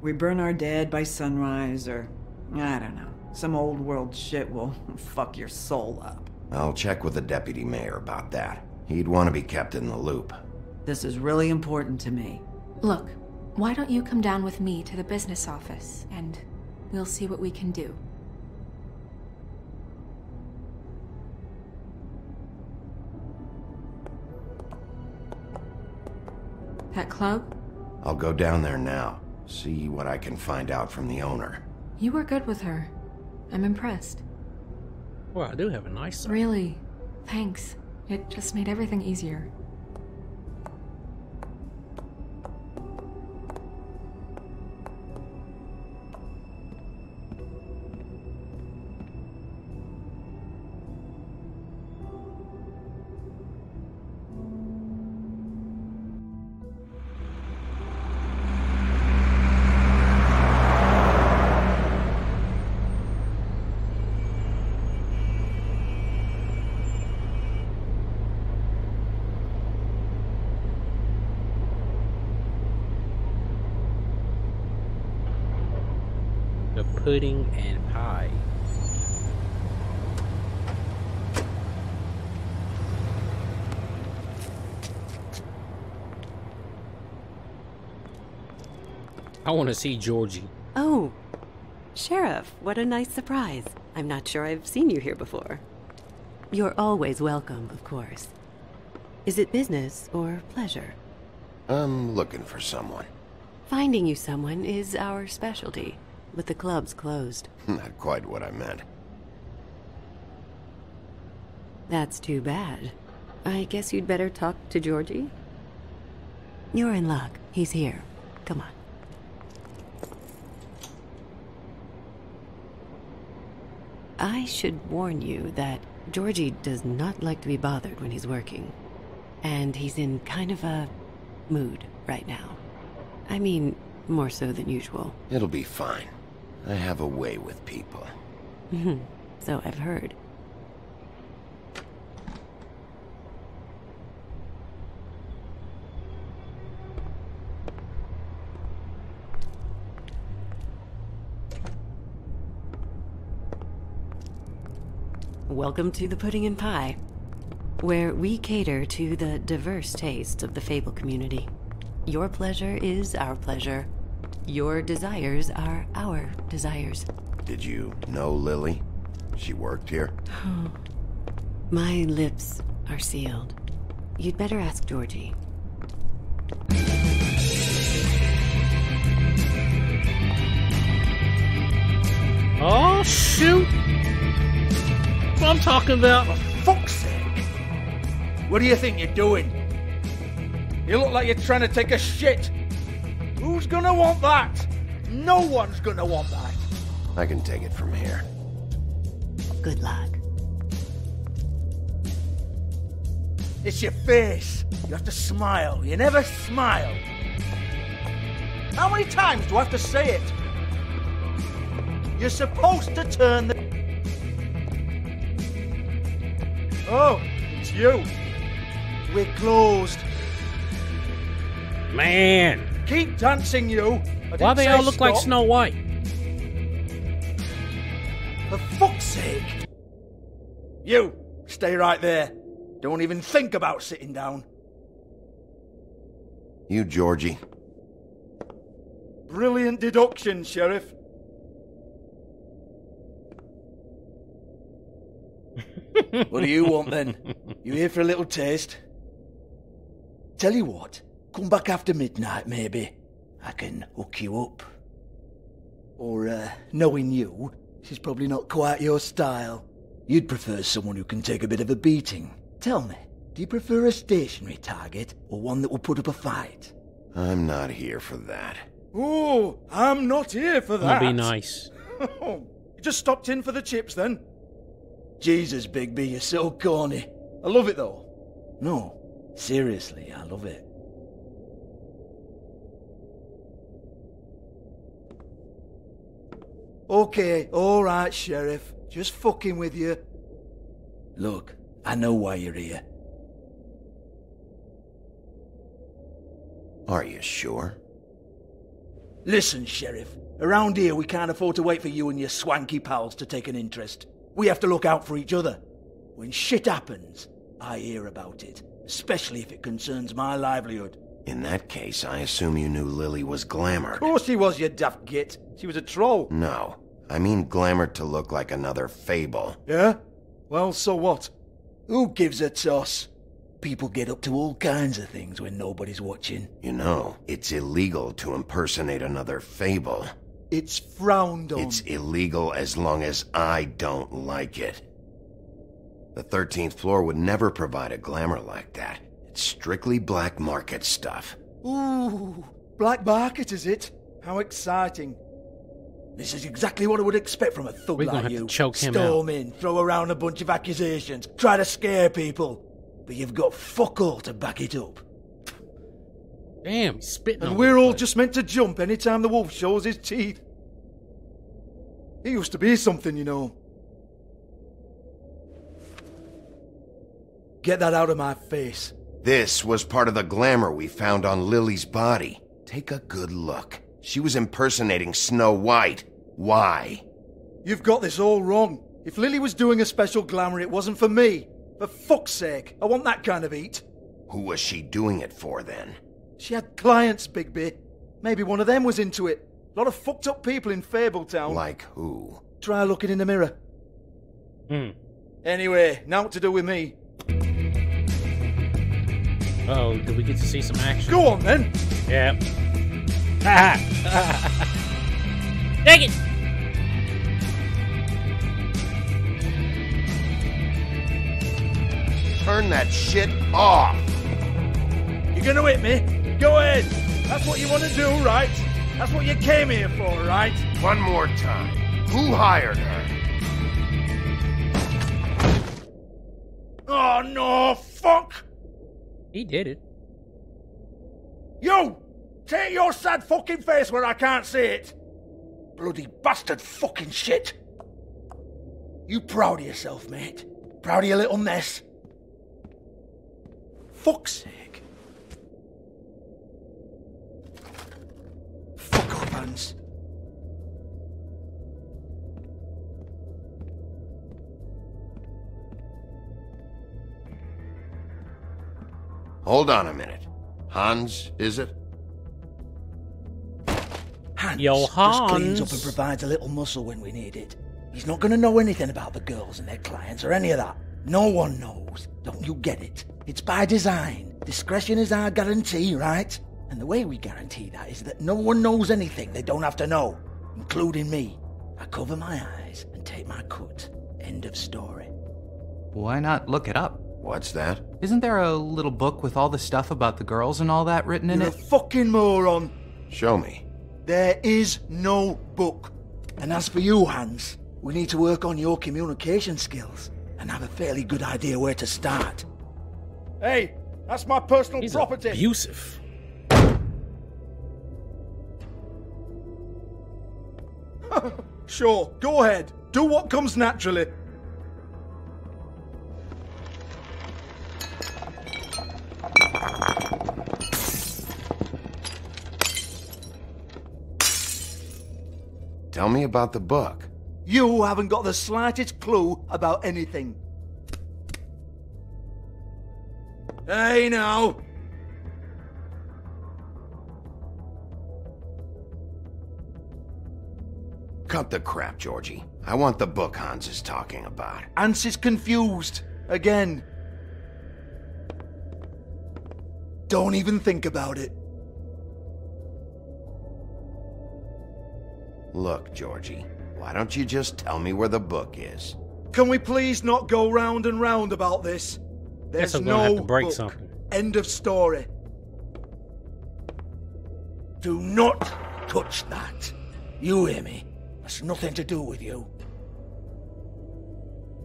We burn our dead by sunrise, or... I don't know. Some old world shit will fuck your soul up. I'll check with the deputy mayor about that. He'd want to be kept in the loop. This is really important to me. Look, why don't you come down with me to the business office, and we'll see what we can do. That club? I'll go down there now. See what I can find out from the owner. You were good with her. I'm impressed. Well, I do have a nice side. Really. Thanks. It just made everything easier. The pudding and pie. I want to see Georgie. Oh, Sheriff, what a nice surprise. I'm not sure I've seen you here before. You're always welcome, of course. Is it business or pleasure? I'm looking for someone. Finding you someone is our specialty, but the club's closed. Not quite what I meant. That's too bad. I guess you'd better talk to Georgie? You're in luck. He's here. Come on. I should warn you that Georgie does not like to be bothered when he's working. And he's in kind of a mood right now. I mean, more so than usual. It'll be fine. I have a way with people. So I've heard. Welcome to the Pudding and Pie, where we cater to the diverse tastes of the Fable community. Your pleasure is our pleasure. Your desires are our desires. Did you know Lily? She worked here? My lips are sealed. You'd better ask Georgie. Oh, shoot! What I'm talking about. For fuck's sake! What do you think you're doing? You look like you're trying to take a shit. Who's gonna want that? No one's gonna want that. I can take it from here. Good luck. It's your face. You have to smile. You never smile. How many times do I have to say it? You're supposed to turn the... Oh, it's you. We're closed. Man. Keep dancing, you. Why they all look like Snow White? For fuck's sake. You, stay right there. Don't even think about sitting down. You, Georgie. Brilliant deduction, Sheriff. What do you want, then? You here for a little taste? Tell you what, come back after midnight, maybe. I can hook you up. Or, knowing you, she's probably not quite your style. You'd prefer someone who can take a bit of a beating. Tell me, do you prefer a stationary target, or one that will put up a fight? I'm not here for that. Oh, I'm not here for that. That'd be nice. You just stopped in for the chips, then? Jesus, Bigby, you're so corny. I love it, though. No, seriously, I love it. Okay, alright, Sheriff. Just fucking with you. Look, I know why you're here. Are you sure? Listen, Sheriff. Around here, we can't afford to wait for you and your swanky pals to take an interest. We have to look out for each other. When shit happens, I hear about it. Especially if it concerns my livelihood. In that case, I assume you knew Lily was glamored. Of course she was, you daft git. She was a troll. No. I mean glamored to look like another fable. Yeah? Well, so what? Who gives a toss? People get up to all kinds of things when nobody's watching. You know, it's illegal to impersonate another fable. It's frowned on. It's illegal as long as I don't like it. The 13th floor would never provide a glamour like that. It's strictly black market stuff. Ooh, black market is it? How exciting. This is exactly what I would expect from a thug We're gonna like have you. to choke him Storm in, throw around a bunch of accusations, try to scare people. But you've got fuck all to back it up. Damn, he's spitting And on we're me, all but- just meant to jump any time the wolf shows his teeth. He used to be something, you know. Get that out of my face. This was part of the glamour we found on Lily's body. Take a good look. She was impersonating Snow White. Why? You've got this all wrong. If Lily was doing a special glamour, it wasn't for me. For fuck's sake, I want that kind of eat. Who was she doing it for then? She had clients, Bigby. Maybe one of them was into it. A lot of fucked up people in Fabletown. Like who? Try looking in the mirror. Anyway, now what to do with me. Uh-oh, did we get to see some action? Go on, then. Yeah. Take it! Turn that shit off! You gonna hit me? Go ahead. That's what you want to do, right? That's what you came here for, right? One more time. Who hired her? Oh, no, fuck! He did it. You! Take your sad fucking face where I can't see it! Bloody bastard fucking shit! You proud of yourself, mate? Proud of your little mess? Fuck's sake. Fuck off, Hans. Hold on a minute. Hans, is it? Hans Yo, just cleans Hans. up and provides a little muscle when we need it. He's not going to know anything about the girls and their clients or any of that. No one knows. Don't you get it? It's by design. Discretion is our guarantee, right? And the way we guarantee that is that no one knows anything they don't have to know, including me. I cover my eyes and take my cut. End of story. Why not look it up? What's that? Isn't there a little book with all the stuff about the girls and all that written in You're a it? fucking moron. Show me. There is no book. And as for you, Hans, we need to work on your communication skills and have a fairly good idea where to start. Hey, that's my personal He's property. abusive. Sure, go ahead. Do what comes naturally. Tell me about the book. You haven't got the slightest clue about anything. Hey, now. Cut the crap, Georgie. I want the book Hans is talking about. Hans is confused. Again. Don't even think about it. Look, Georgie, why don't you just tell me where the book is? Can we please not go round and round about this? There's Guess I'm gonna no have to break book. something. End of story. Do not touch that. You hear me? That's nothing to do with you.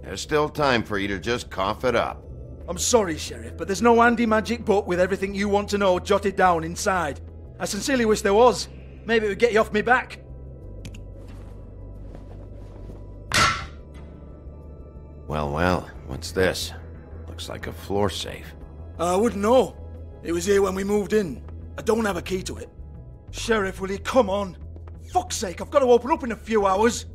There's still time for you to just cough it up. I'm sorry, Sheriff, but there's no handy magic book with everything you want to know jotted down inside. I sincerely wish there was. Maybe it would get you off me back. Well, well, what's this? Looks like a floor safe. I wouldn't know. It was here when we moved in. I don't have a key to it. Sheriff, will you come on? Fuck's sake, I've got to open up in a few hours.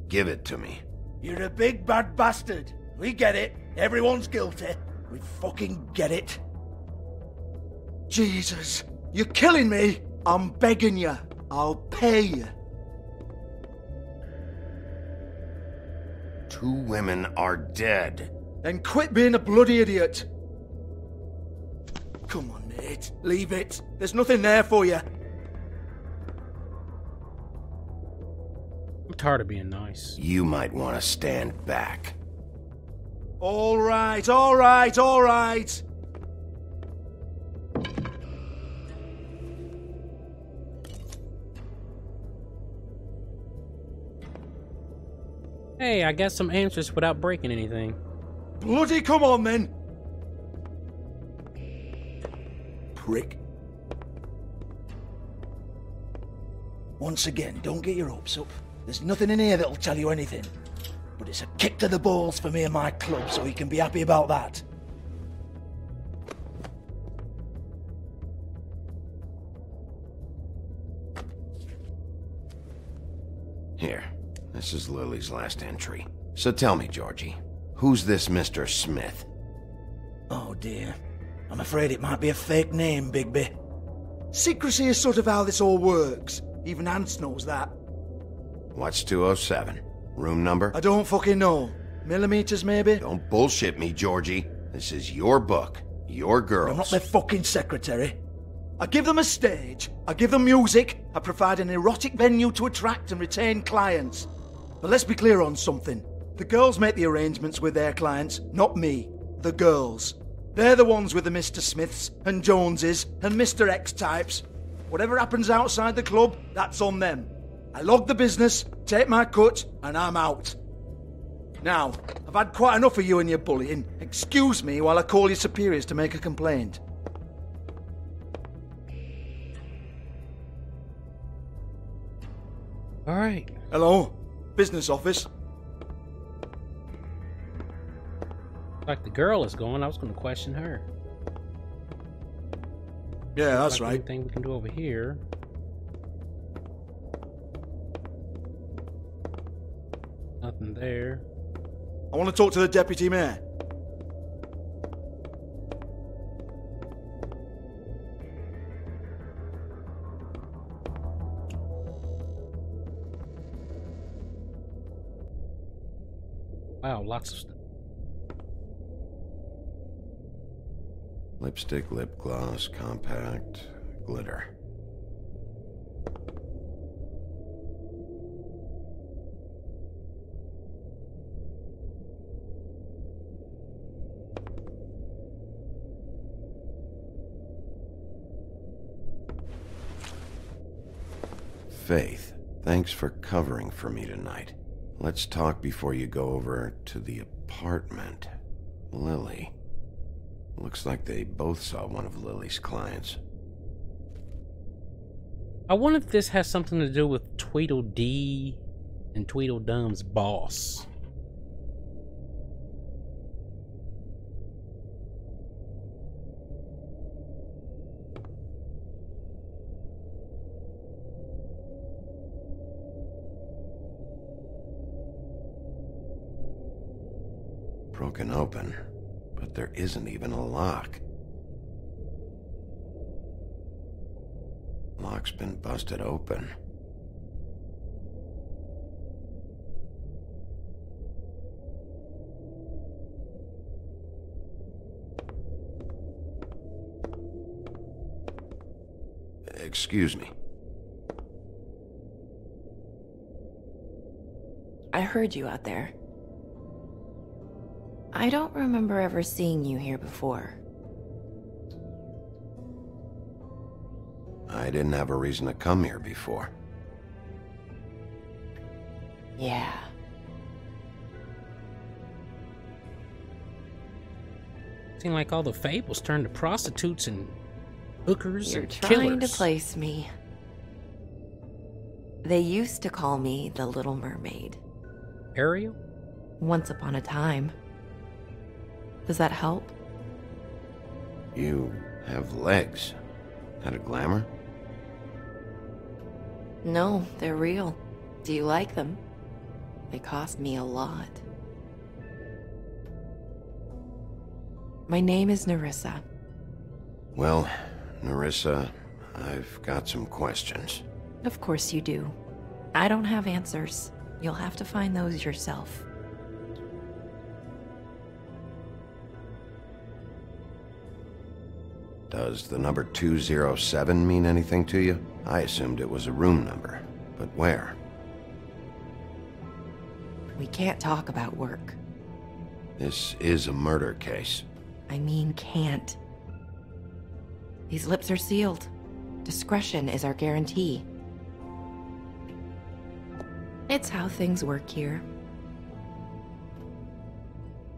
Give it to me. You're a big bad bastard. We get it. Everyone's guilty. We fucking get it. Jesus, you're killing me. I'm begging you. I'll pay you. 2 women are dead. Then quit being a bloody idiot. Come on, Nate. Leave it. There's nothing there for you. I'm tired of being nice. You might want to stand back. All right, all right, all right. Hey, I got some answers without breaking anything. Bloody come on, then. Prick. Once again, don't get your hopes up. There's nothing in here that'll tell you anything. But it's a kick to the balls for me and my club, so he can be happy about that. Here, this is Lily's last entry. So tell me, Georgie, who's this Mr. Smith? Oh dear. I'm afraid it might be a fake name, Bigby. Secrecy is sort of how this all works. Even Hans knows that. What's 207? Room number? I don't fucking know. Millimeters, maybe? Don't bullshit me, Georgie. This is your book. Your girls. I'm not their fucking secretary. I give them a stage. I give them music. I provide an erotic venue to attract and retain clients. But let's be clear on something. The girls make the arrangements with their clients, not me. The girls. They're the ones with the Mr. Smiths and Joneses and Mr. X types. Whatever happens outside the club, that's on them. I log the business, take my cut, and I'm out. Now, I've had quite enough of you and your bullying. Excuse me while I call your superiors to make a complaint. All right. Hello? Business office? Like the girl is going, I was going to question her. Yeah, that's like right. Anything we can do over here? Nothing there. I want to talk to the deputy mayor. Wow, lots of stuff. Lipstick, lip gloss, compact, glitter. Faith, thanks for covering for me tonight. Let's talk before you go over to the apartment. Lily. Looks like they both saw one of Lily's clients. I wonder if this has something to do with Tweedledee and Tweedledum's boss. Broken open, but there isn't even a lock. Lock's been busted open. Excuse me. I heard you out there. I don't remember ever seeing you here before. I didn't have a reason to come here before. Yeah. Seemed like all the fables turned to prostitutes and hookers You're and trying killers. to place me. They used to call me the Little Mermaid. Ariel? Once upon a time. Does that help? You have legs. That a glamour? No, they're real. Do you like them? They cost me a lot. My name is Nerissa. Well, Nerissa, I've got some questions. Of course you do. I don't have answers. You'll have to find those yourself. Does the number 207 mean anything to you? I assumed it was a room number, but where? We can't talk about work. This is a murder case. I mean can't. These lips are sealed. Discretion is our guarantee. It's how things work here.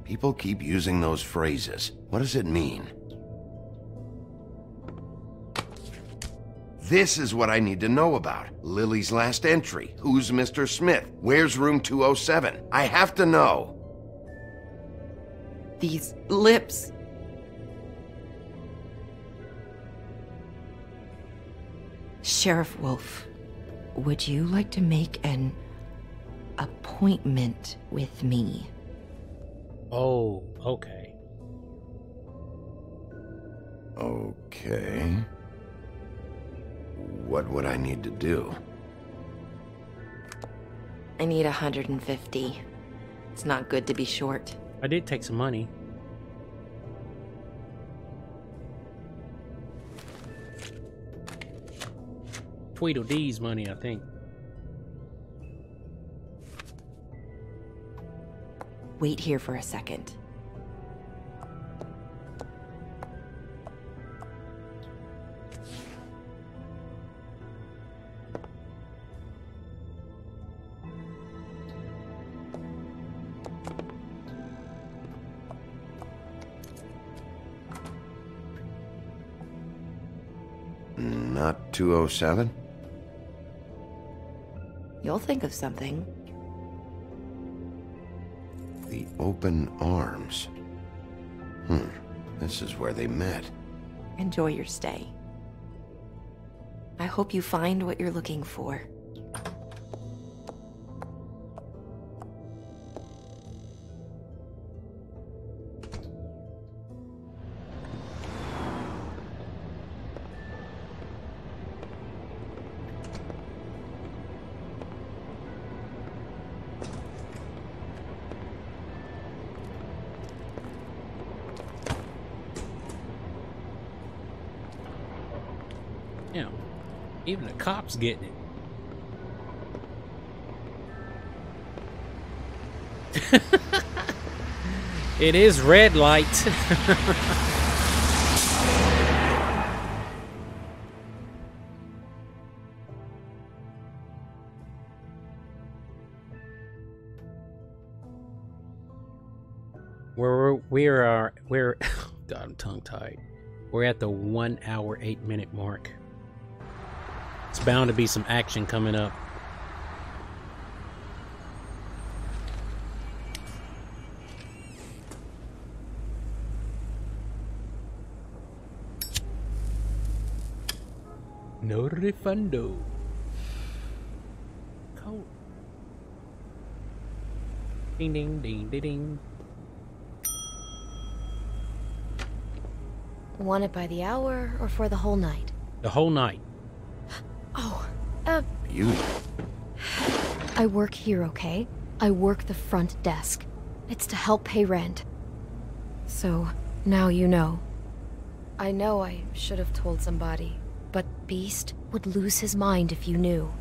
People keep using those phrases. What does it mean? This is what I need to know about. Lily's last entry. Who's Mr. Smith? Where's room 207? I have to know. These lips. Sheriff Wolf, would you like to make an appointment with me? Oh, okay. Okay. What would I need to do? I need 150. It's not good to be short. I did take some money. Tweedledee's money, I think. Wait here for a second. Not 207? You'll think of something. The open arms. This is where they met. Enjoy your stay. I hope you find what you're looking for. Yeah, even the cops getting it. It is red light. We're God, I'm tongue tied. We're at the 1 hour 8 minute mark. It's bound to be some action coming up. No refundo. Cold. Ding ding ding ding ding. Want it by the hour or for the whole night? The whole night. Oh, Beauty. I work here, okay? I work the front desk. It's to help pay rent. So, now you know. I know I should have told somebody, but Beast would lose his mind if you knew.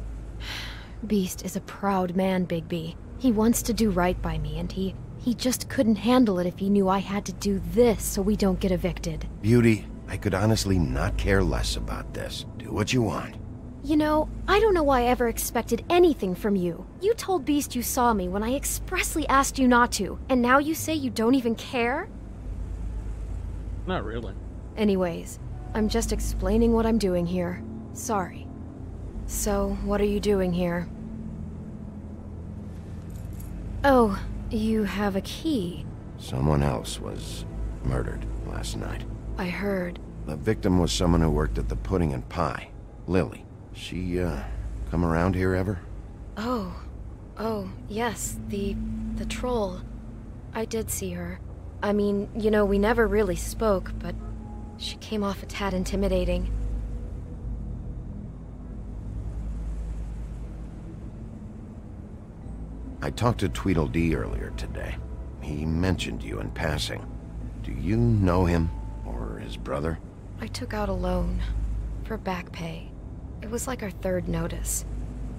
Beast is a proud man, Bigby. He wants to do right by me, and he just couldn't handle it if he knew I had to do this so we don't get evicted. Beauty, I could honestly not care less about this. Do what you want. You know, I don't know why I ever expected anything from you. You told Beast you saw me when I expressly asked you not to, and now you say you don't even care? Not really. Anyways, I'm just explaining what I'm doing here. Sorry. So, what are you doing here? Oh, you have a key. Someone else was murdered last night. I heard. The victim was someone who worked at the Pudding and Pie. Lily. She, come around here ever? Oh, yes, the troll. I did see her. I mean, you know, we never really spoke, but she came off a tad intimidating. I talked to Tweedledee earlier today. He mentioned you in passing. Do you know him, or his brother? I took out a loan for back pay. It was like our third notice.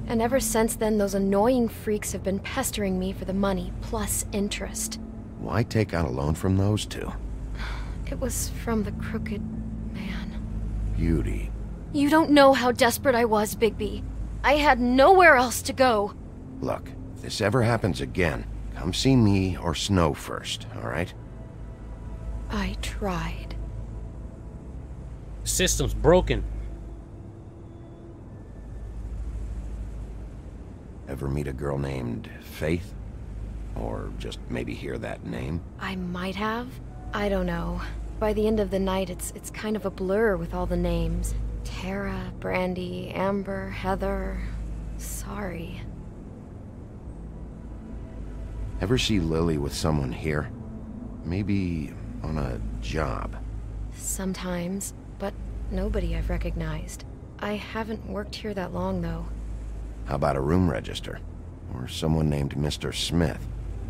And ever since then, those annoying freaks have been pestering me for the money, plus interest. Why take out a loan from those two? It was from the crooked man. Beauty. You don't know how desperate I was, Bigby. I had nowhere else to go. Look, if this ever happens again, come see me or Snow first, all right? I tried. The system's broken. Ever meet a girl named Faith? Or just maybe hear that name? I might have. I don't know. By the end of the night, it's kind of a blur with all the names. Tara, Brandy, Amber, Heather. Sorry. Ever see Lily with someone here? Maybe on a job? Sometimes, but nobody I've recognized. I haven't worked here that long, though. How about a room register? Or someone named Mr. Smith?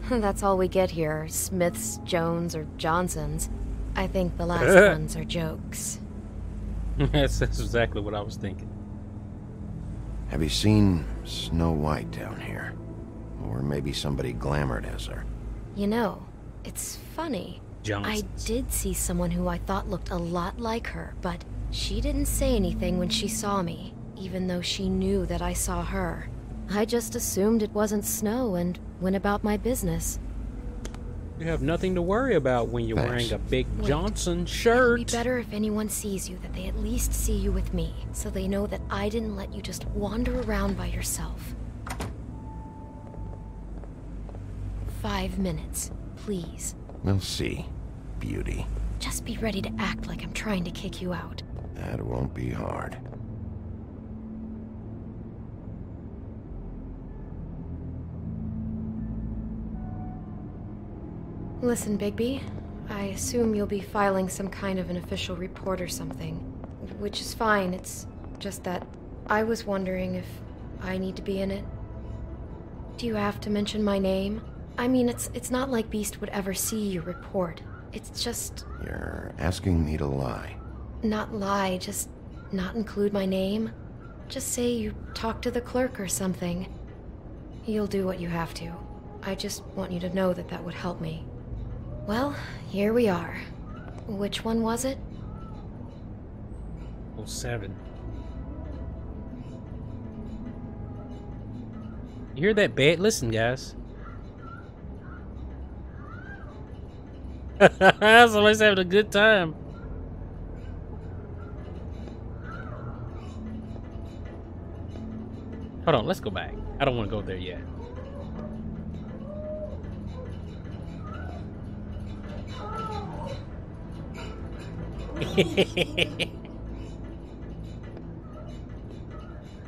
That's all we get here, Smiths, Jones, or Johnsons. I think the last ones are jokes. That's exactly what I was thinking. Have you seen Snow White down here? Or maybe somebody glamored as her? You know, it's funny. I did see someone who I thought looked a lot like her, but she didn't say anything when she saw me, even though she knew that I saw her. I just assumed it wasn't Snow and went about my business. You have nothing to worry about when you're wearing a big Johnson shirt. It'd be better if anyone sees you that they at least see you with me, so they know that I didn't let you just wander around by yourself. 5 minutes, please. We'll see, Beauty. Just be ready to act like I'm trying to kick you out. That won't be hard. Listen, Bigby, I assume you'll be filing some kind of an official report or something. Which is fine, it's just that I was wondering if I need to be in it. Do you have to mention my name? I mean, it's not like Beast would ever see your report. It's just... You're asking me to lie. Not lie, just not include my name. Just say you talked to the clerk or something. You'll do what you have to. I just want you to know that that would help me. Well, here we are. Which one was it? 07. You hear that bed? Listen, guys. Somebody's having a good time. Hold on, let's go back. I don't want to go there yet.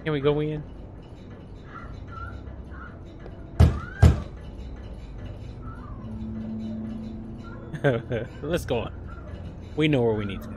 Can we go in? Let's go on. We know where we need to go.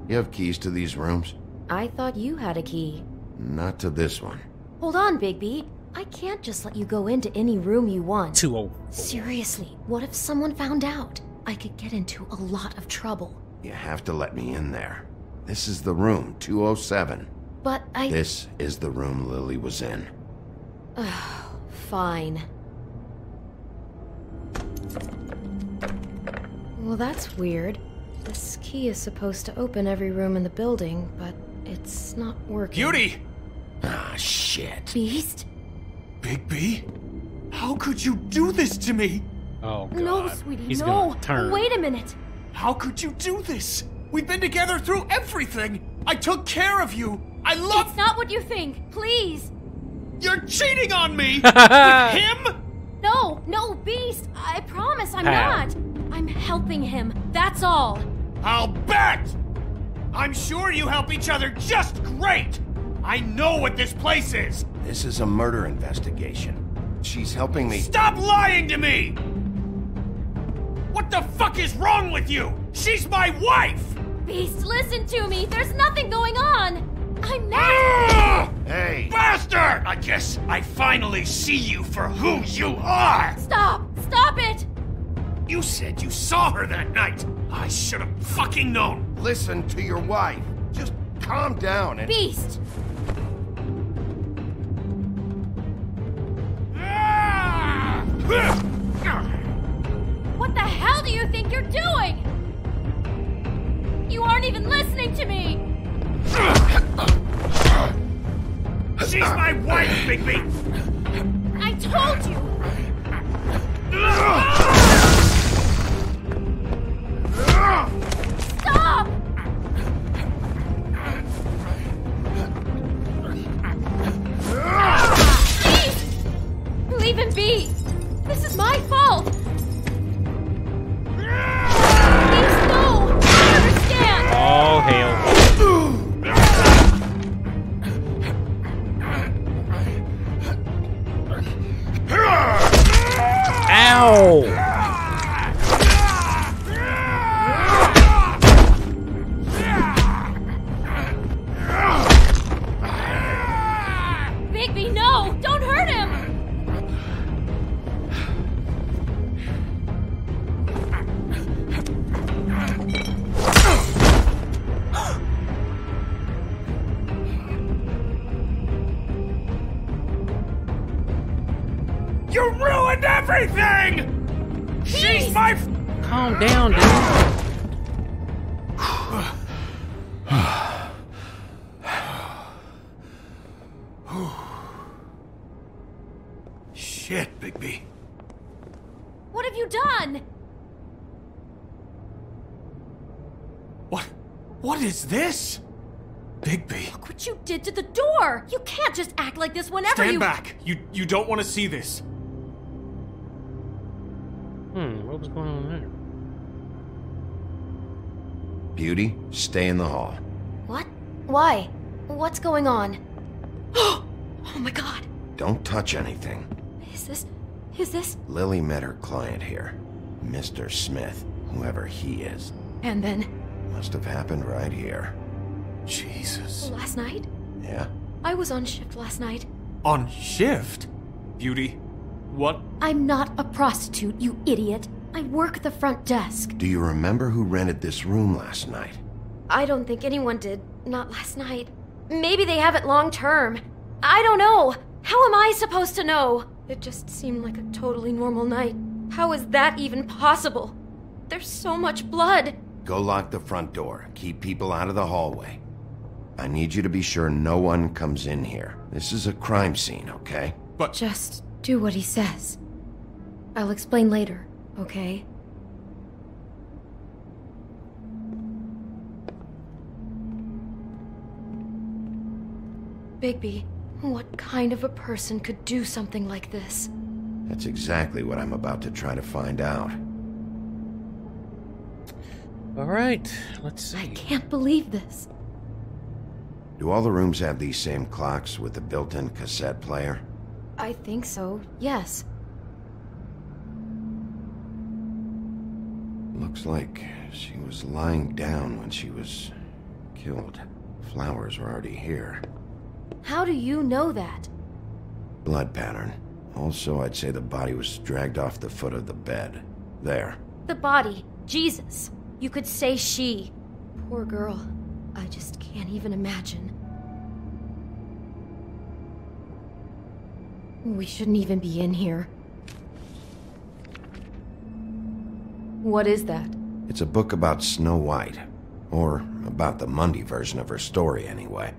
You have keys to these rooms? I thought you had a key. Not to this one. Hold on, Bigby. I can't just let you go into any room you want. 204. Seriously, what if someone found out? I could get into a lot of trouble. You have to let me in there. This is the room, 207. But This is the room Lily was in. Fine. Well, that's weird. This key is supposed to open every room in the building, but it's not working. Beauty! Ah, shit. Beast? Bigby? How could you do this to me? Oh, God. No, sweetie, He's no. gonna turn. Wait a minute. How could you do this? We've been together through everything. I took care of you. I love... It's not what you think. Please. You're cheating on me! With him? No, Beast. I promise I'm How? not. I'm helping him. That's all. I'll bet! I'm sure you help each other just great! I know what this place is! This is a murder investigation. She's helping me... Stop lying to me! What the fuck is wrong with you? She's my wife! Beast, listen to me. There's nothing going on. I'm not... Hey! Bastard! I guess I finally see you for who you are! Stop! Stop it! You said you saw her that night! I should have fucking known! Listen to your wife. Just calm down and... Beast! What the hell do you think you're doing? You aren't even listening to me! She's my wife, Bigby! I told you! Stop! Please! Leave him be! This is my fault! Please, no! I understand! All hail. Ow! Bigby, no! Don't hurt him! You ruined everything! She's my... Calm down, dude. Shit, Bigby. What have you done? What is this? Bigby. Look what you did to the door! You can't just act like this whenever Stand you- back! You don't want to see this. What was going on there? Beauty, stay in the hall. What? Why? What's going on? Oh my god! Don't touch anything. Is this? Lily met her client here. Mr. Smith, whoever he is. And then? Must have happened right here. Jesus. Last night? Yeah? I was on shift last night. On shift? Beauty, what? I'm not a prostitute, you idiot. I work the front desk. Do you remember who rented this room last night? I don't think anyone did. Not last night. Maybe they have it long term. I don't know. How am I supposed to know? It just seemed like a totally normal night. How is that even possible? There's so much blood. Go lock the front door. Keep people out of the hallway. I need you to be sure no one comes in here. This is a crime scene, okay? But... Just do what he says. I'll explain later, okay? Bigby, what kind of a person could do something like this? That's exactly what I'm about to try to find out. All right, let's see. I can't believe this. Do all the rooms have these same clocks with the built-in cassette player? I think so, yes. Looks like she was lying down when she was killed. Flowers were already here. How do you know that? Blood pattern. Also, I'd say the body was dragged off the foot of the bed. There. The body. Jesus, you could say she. Poor girl. I just can't even imagine. We shouldn't even be in here. What is that? It's a book about Snow White. Or about the Mundy version of her story, anyway.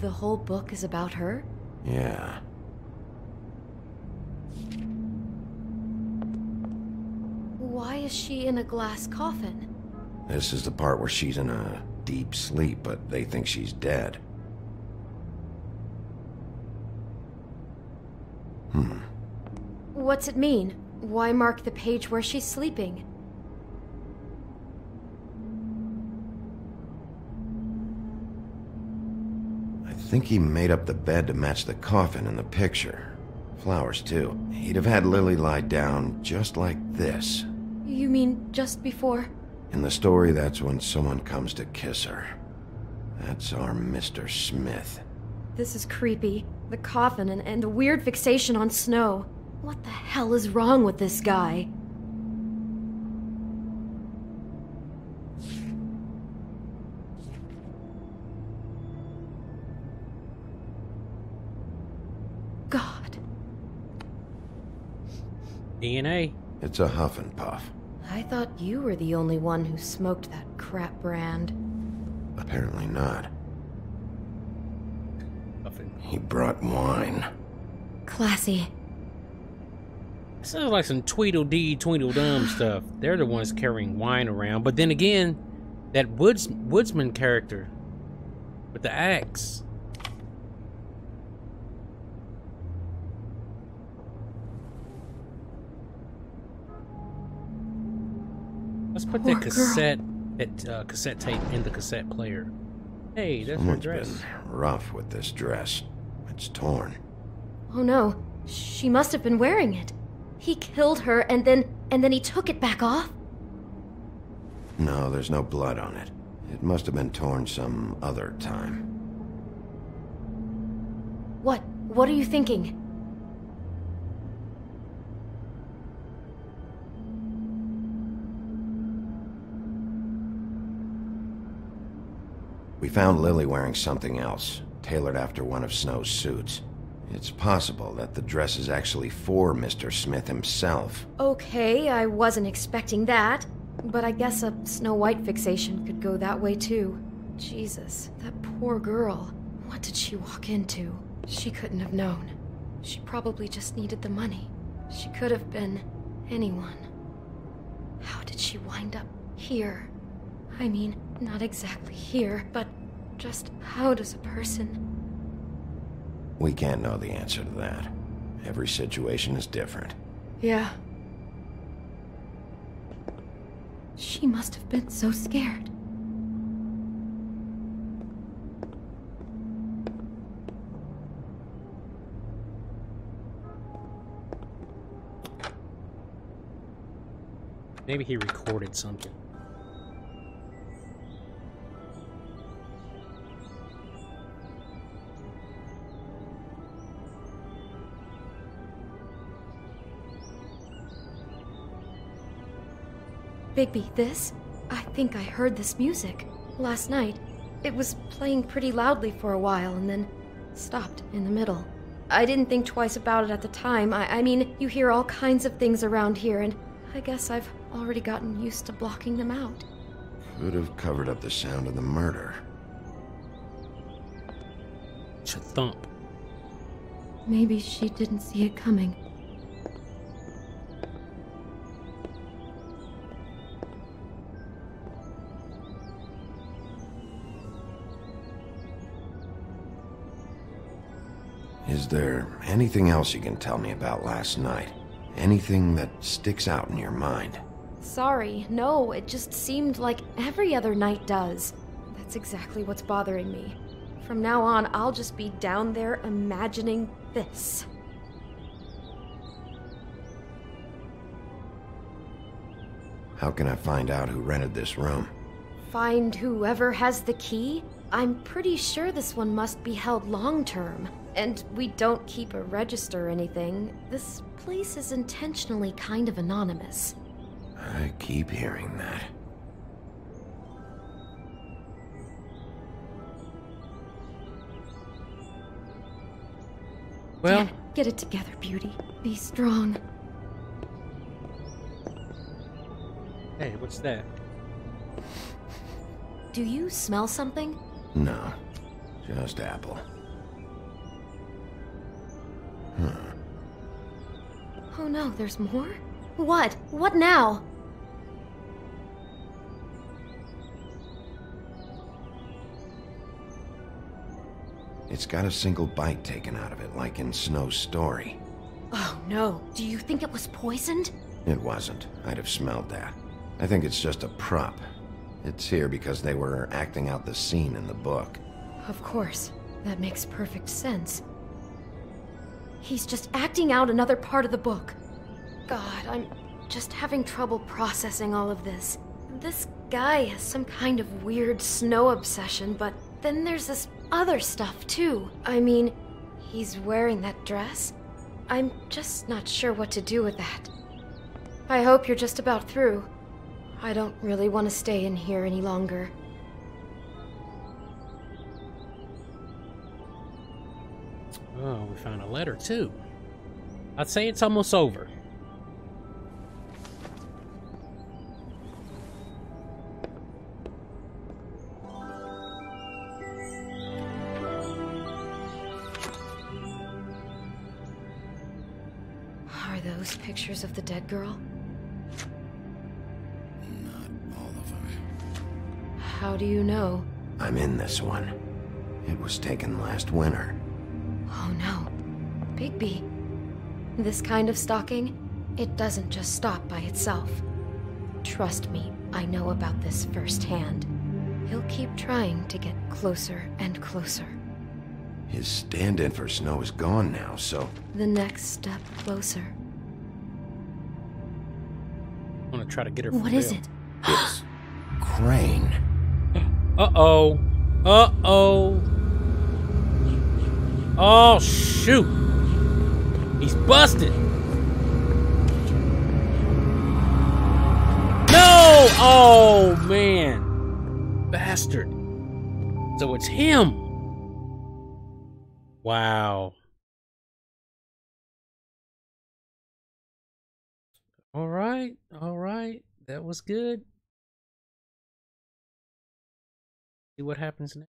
The whole book is about her? Yeah. Why is she in a glass coffin? This is the part where she's in a deep sleep, but they think she's dead. What's it mean? Why mark the page where she's sleeping? I think he made up the bed to match the coffin in the picture. Flowers, too. He'd have had Lily lie down just like this. You mean just before? In the story, that's when someone comes to kiss her. That's our Mr. Smith. This is creepy. The coffin and a weird fixation on Snow. What the hell is wrong with this guy? God. DNA. It's a huff and puff. I thought you were the only one who smoked that crap brand. Apparently not. He brought wine. Classy. Sounds like some Tweedledee, Tweedledum stuff. They're the ones carrying wine around. But then again, that woodsman character with the axe. Let's put that cassette tape in the cassette player. Hey, that's her dress. Someone's been rough with this dress. It's torn. Oh no, she must have been wearing it. He killed her and then he took it back off? No, there's no blood on it. It must have been torn some other time. What are you thinking? We found Lily wearing something else, tailored after one of Snow's suits. It's possible that the dress is actually for Mr. Smith himself. Okay, I wasn't expecting that. But I guess a Snow White fixation could go that way too. Jesus, that poor girl. What did she walk into? She couldn't have known. She probably just needed the money. She could have been anyone. How did she wind up here? I mean, not exactly here, but just how does a person... We can't know the answer to that. Every situation is different. Yeah. She must have been so scared. Maybe he recorded something. Bigby, this? I think I heard this music last night. It was playing pretty loudly for a while and then stopped in the middle. I didn't think twice about it at the time. I mean, you hear all kinds of things around here, and I guess I've already gotten used to blocking them out. Could have covered up the sound of the murder. Thump. Maybe she didn't see it coming. Is there anything else you can tell me about last night? Anything that sticks out in your mind? Sorry, no, it just seemed like every other night does. That's exactly what's bothering me. From now on, I'll just be down there imagining this. How can I find out who rented this room? Find whoever has the key? I'm pretty sure this one must be held long-term. And we don't keep a register or anything. This place is intentionally kind of anonymous. I keep hearing that. Well, get it together, Beauty. Be strong. Hey, what's that? Do you smell something? No, just apple. Huh. Oh no, there's more? What? What now? It's got a single bite taken out of it, like in Snow's story. Oh no, do you think it was poisoned? It wasn't. I'd have smelled that. I think it's just a prop. It's here because they were acting out the scene in the book. Of course. That makes perfect sense. He's just acting out another part of the book. God, I'm just having trouble processing all of this. This guy has some kind of weird snow obsession, but then there's this other stuff too. I mean, he's wearing that dress. I'm just not sure what to do with that. I hope you're just about through. I don't really want to stay in here any longer. Oh, we found a letter too. I'd say it's almost over. Are those pictures of the dead girl? How do you know? I'm in this one. It was taken last winter. Oh no. Bigby. This kind of stalking, it doesn't just stop by itself. Trust me, I know about this firsthand. He'll keep trying to get closer and closer. His stand-in for Snow is gone now, so... The next step closer. I'm gonna try to get her. What is it? It's Crane. Uh-oh. Uh-oh. Oh, shoot. He's busted. No! Oh, man. Bastard. So it's him. Wow. All right. All right. That was good. See what happens next.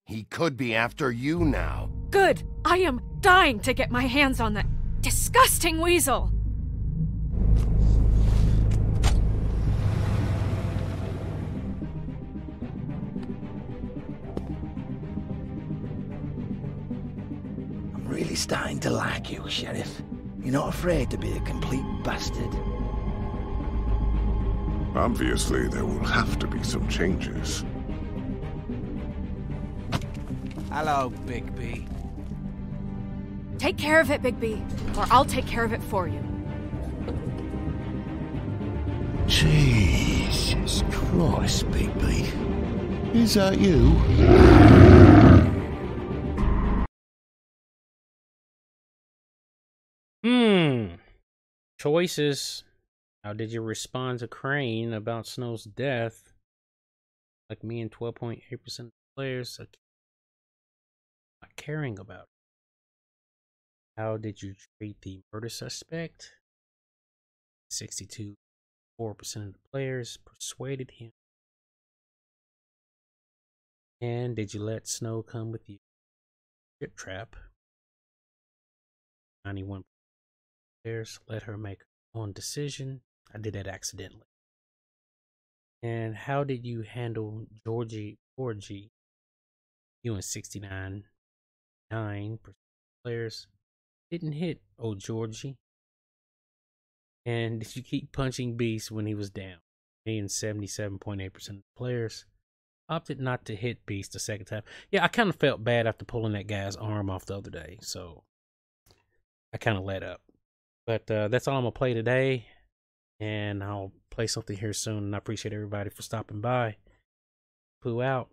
He could be after you now. Good! I am dying to get my hands on that disgusting weasel! I'm really starting to like you, Sheriff. You're not afraid to be a complete bastard. Obviously, there will have to be some changes. Hello, Bigby. Take care of it, Bigby, or I'll take care of it for you. Jesus Christ, Bigby. Is that you? Choices. How did you respond to Crane about Snow's death? Like me and 12.8% of players are not caring about it. How did you treat the murder suspect? 62.4% of the players persuaded him. And did you let Snow come with you? Trip trap. 91% players let her make her own decision. I did that accidentally. And how did you handle Georgie? You and 69.9% players didn't hit old Georgie. And did you keep punching Beast when he was down? Me and 77.8% of the players opted not to hit Beast the second time. Yeah, I kind of felt bad after pulling that guy's arm off the other day, so I kind of let up. But that's all I'm going to play today, and I'll play something here soon, and I appreciate everybody for stopping by. Pooh out.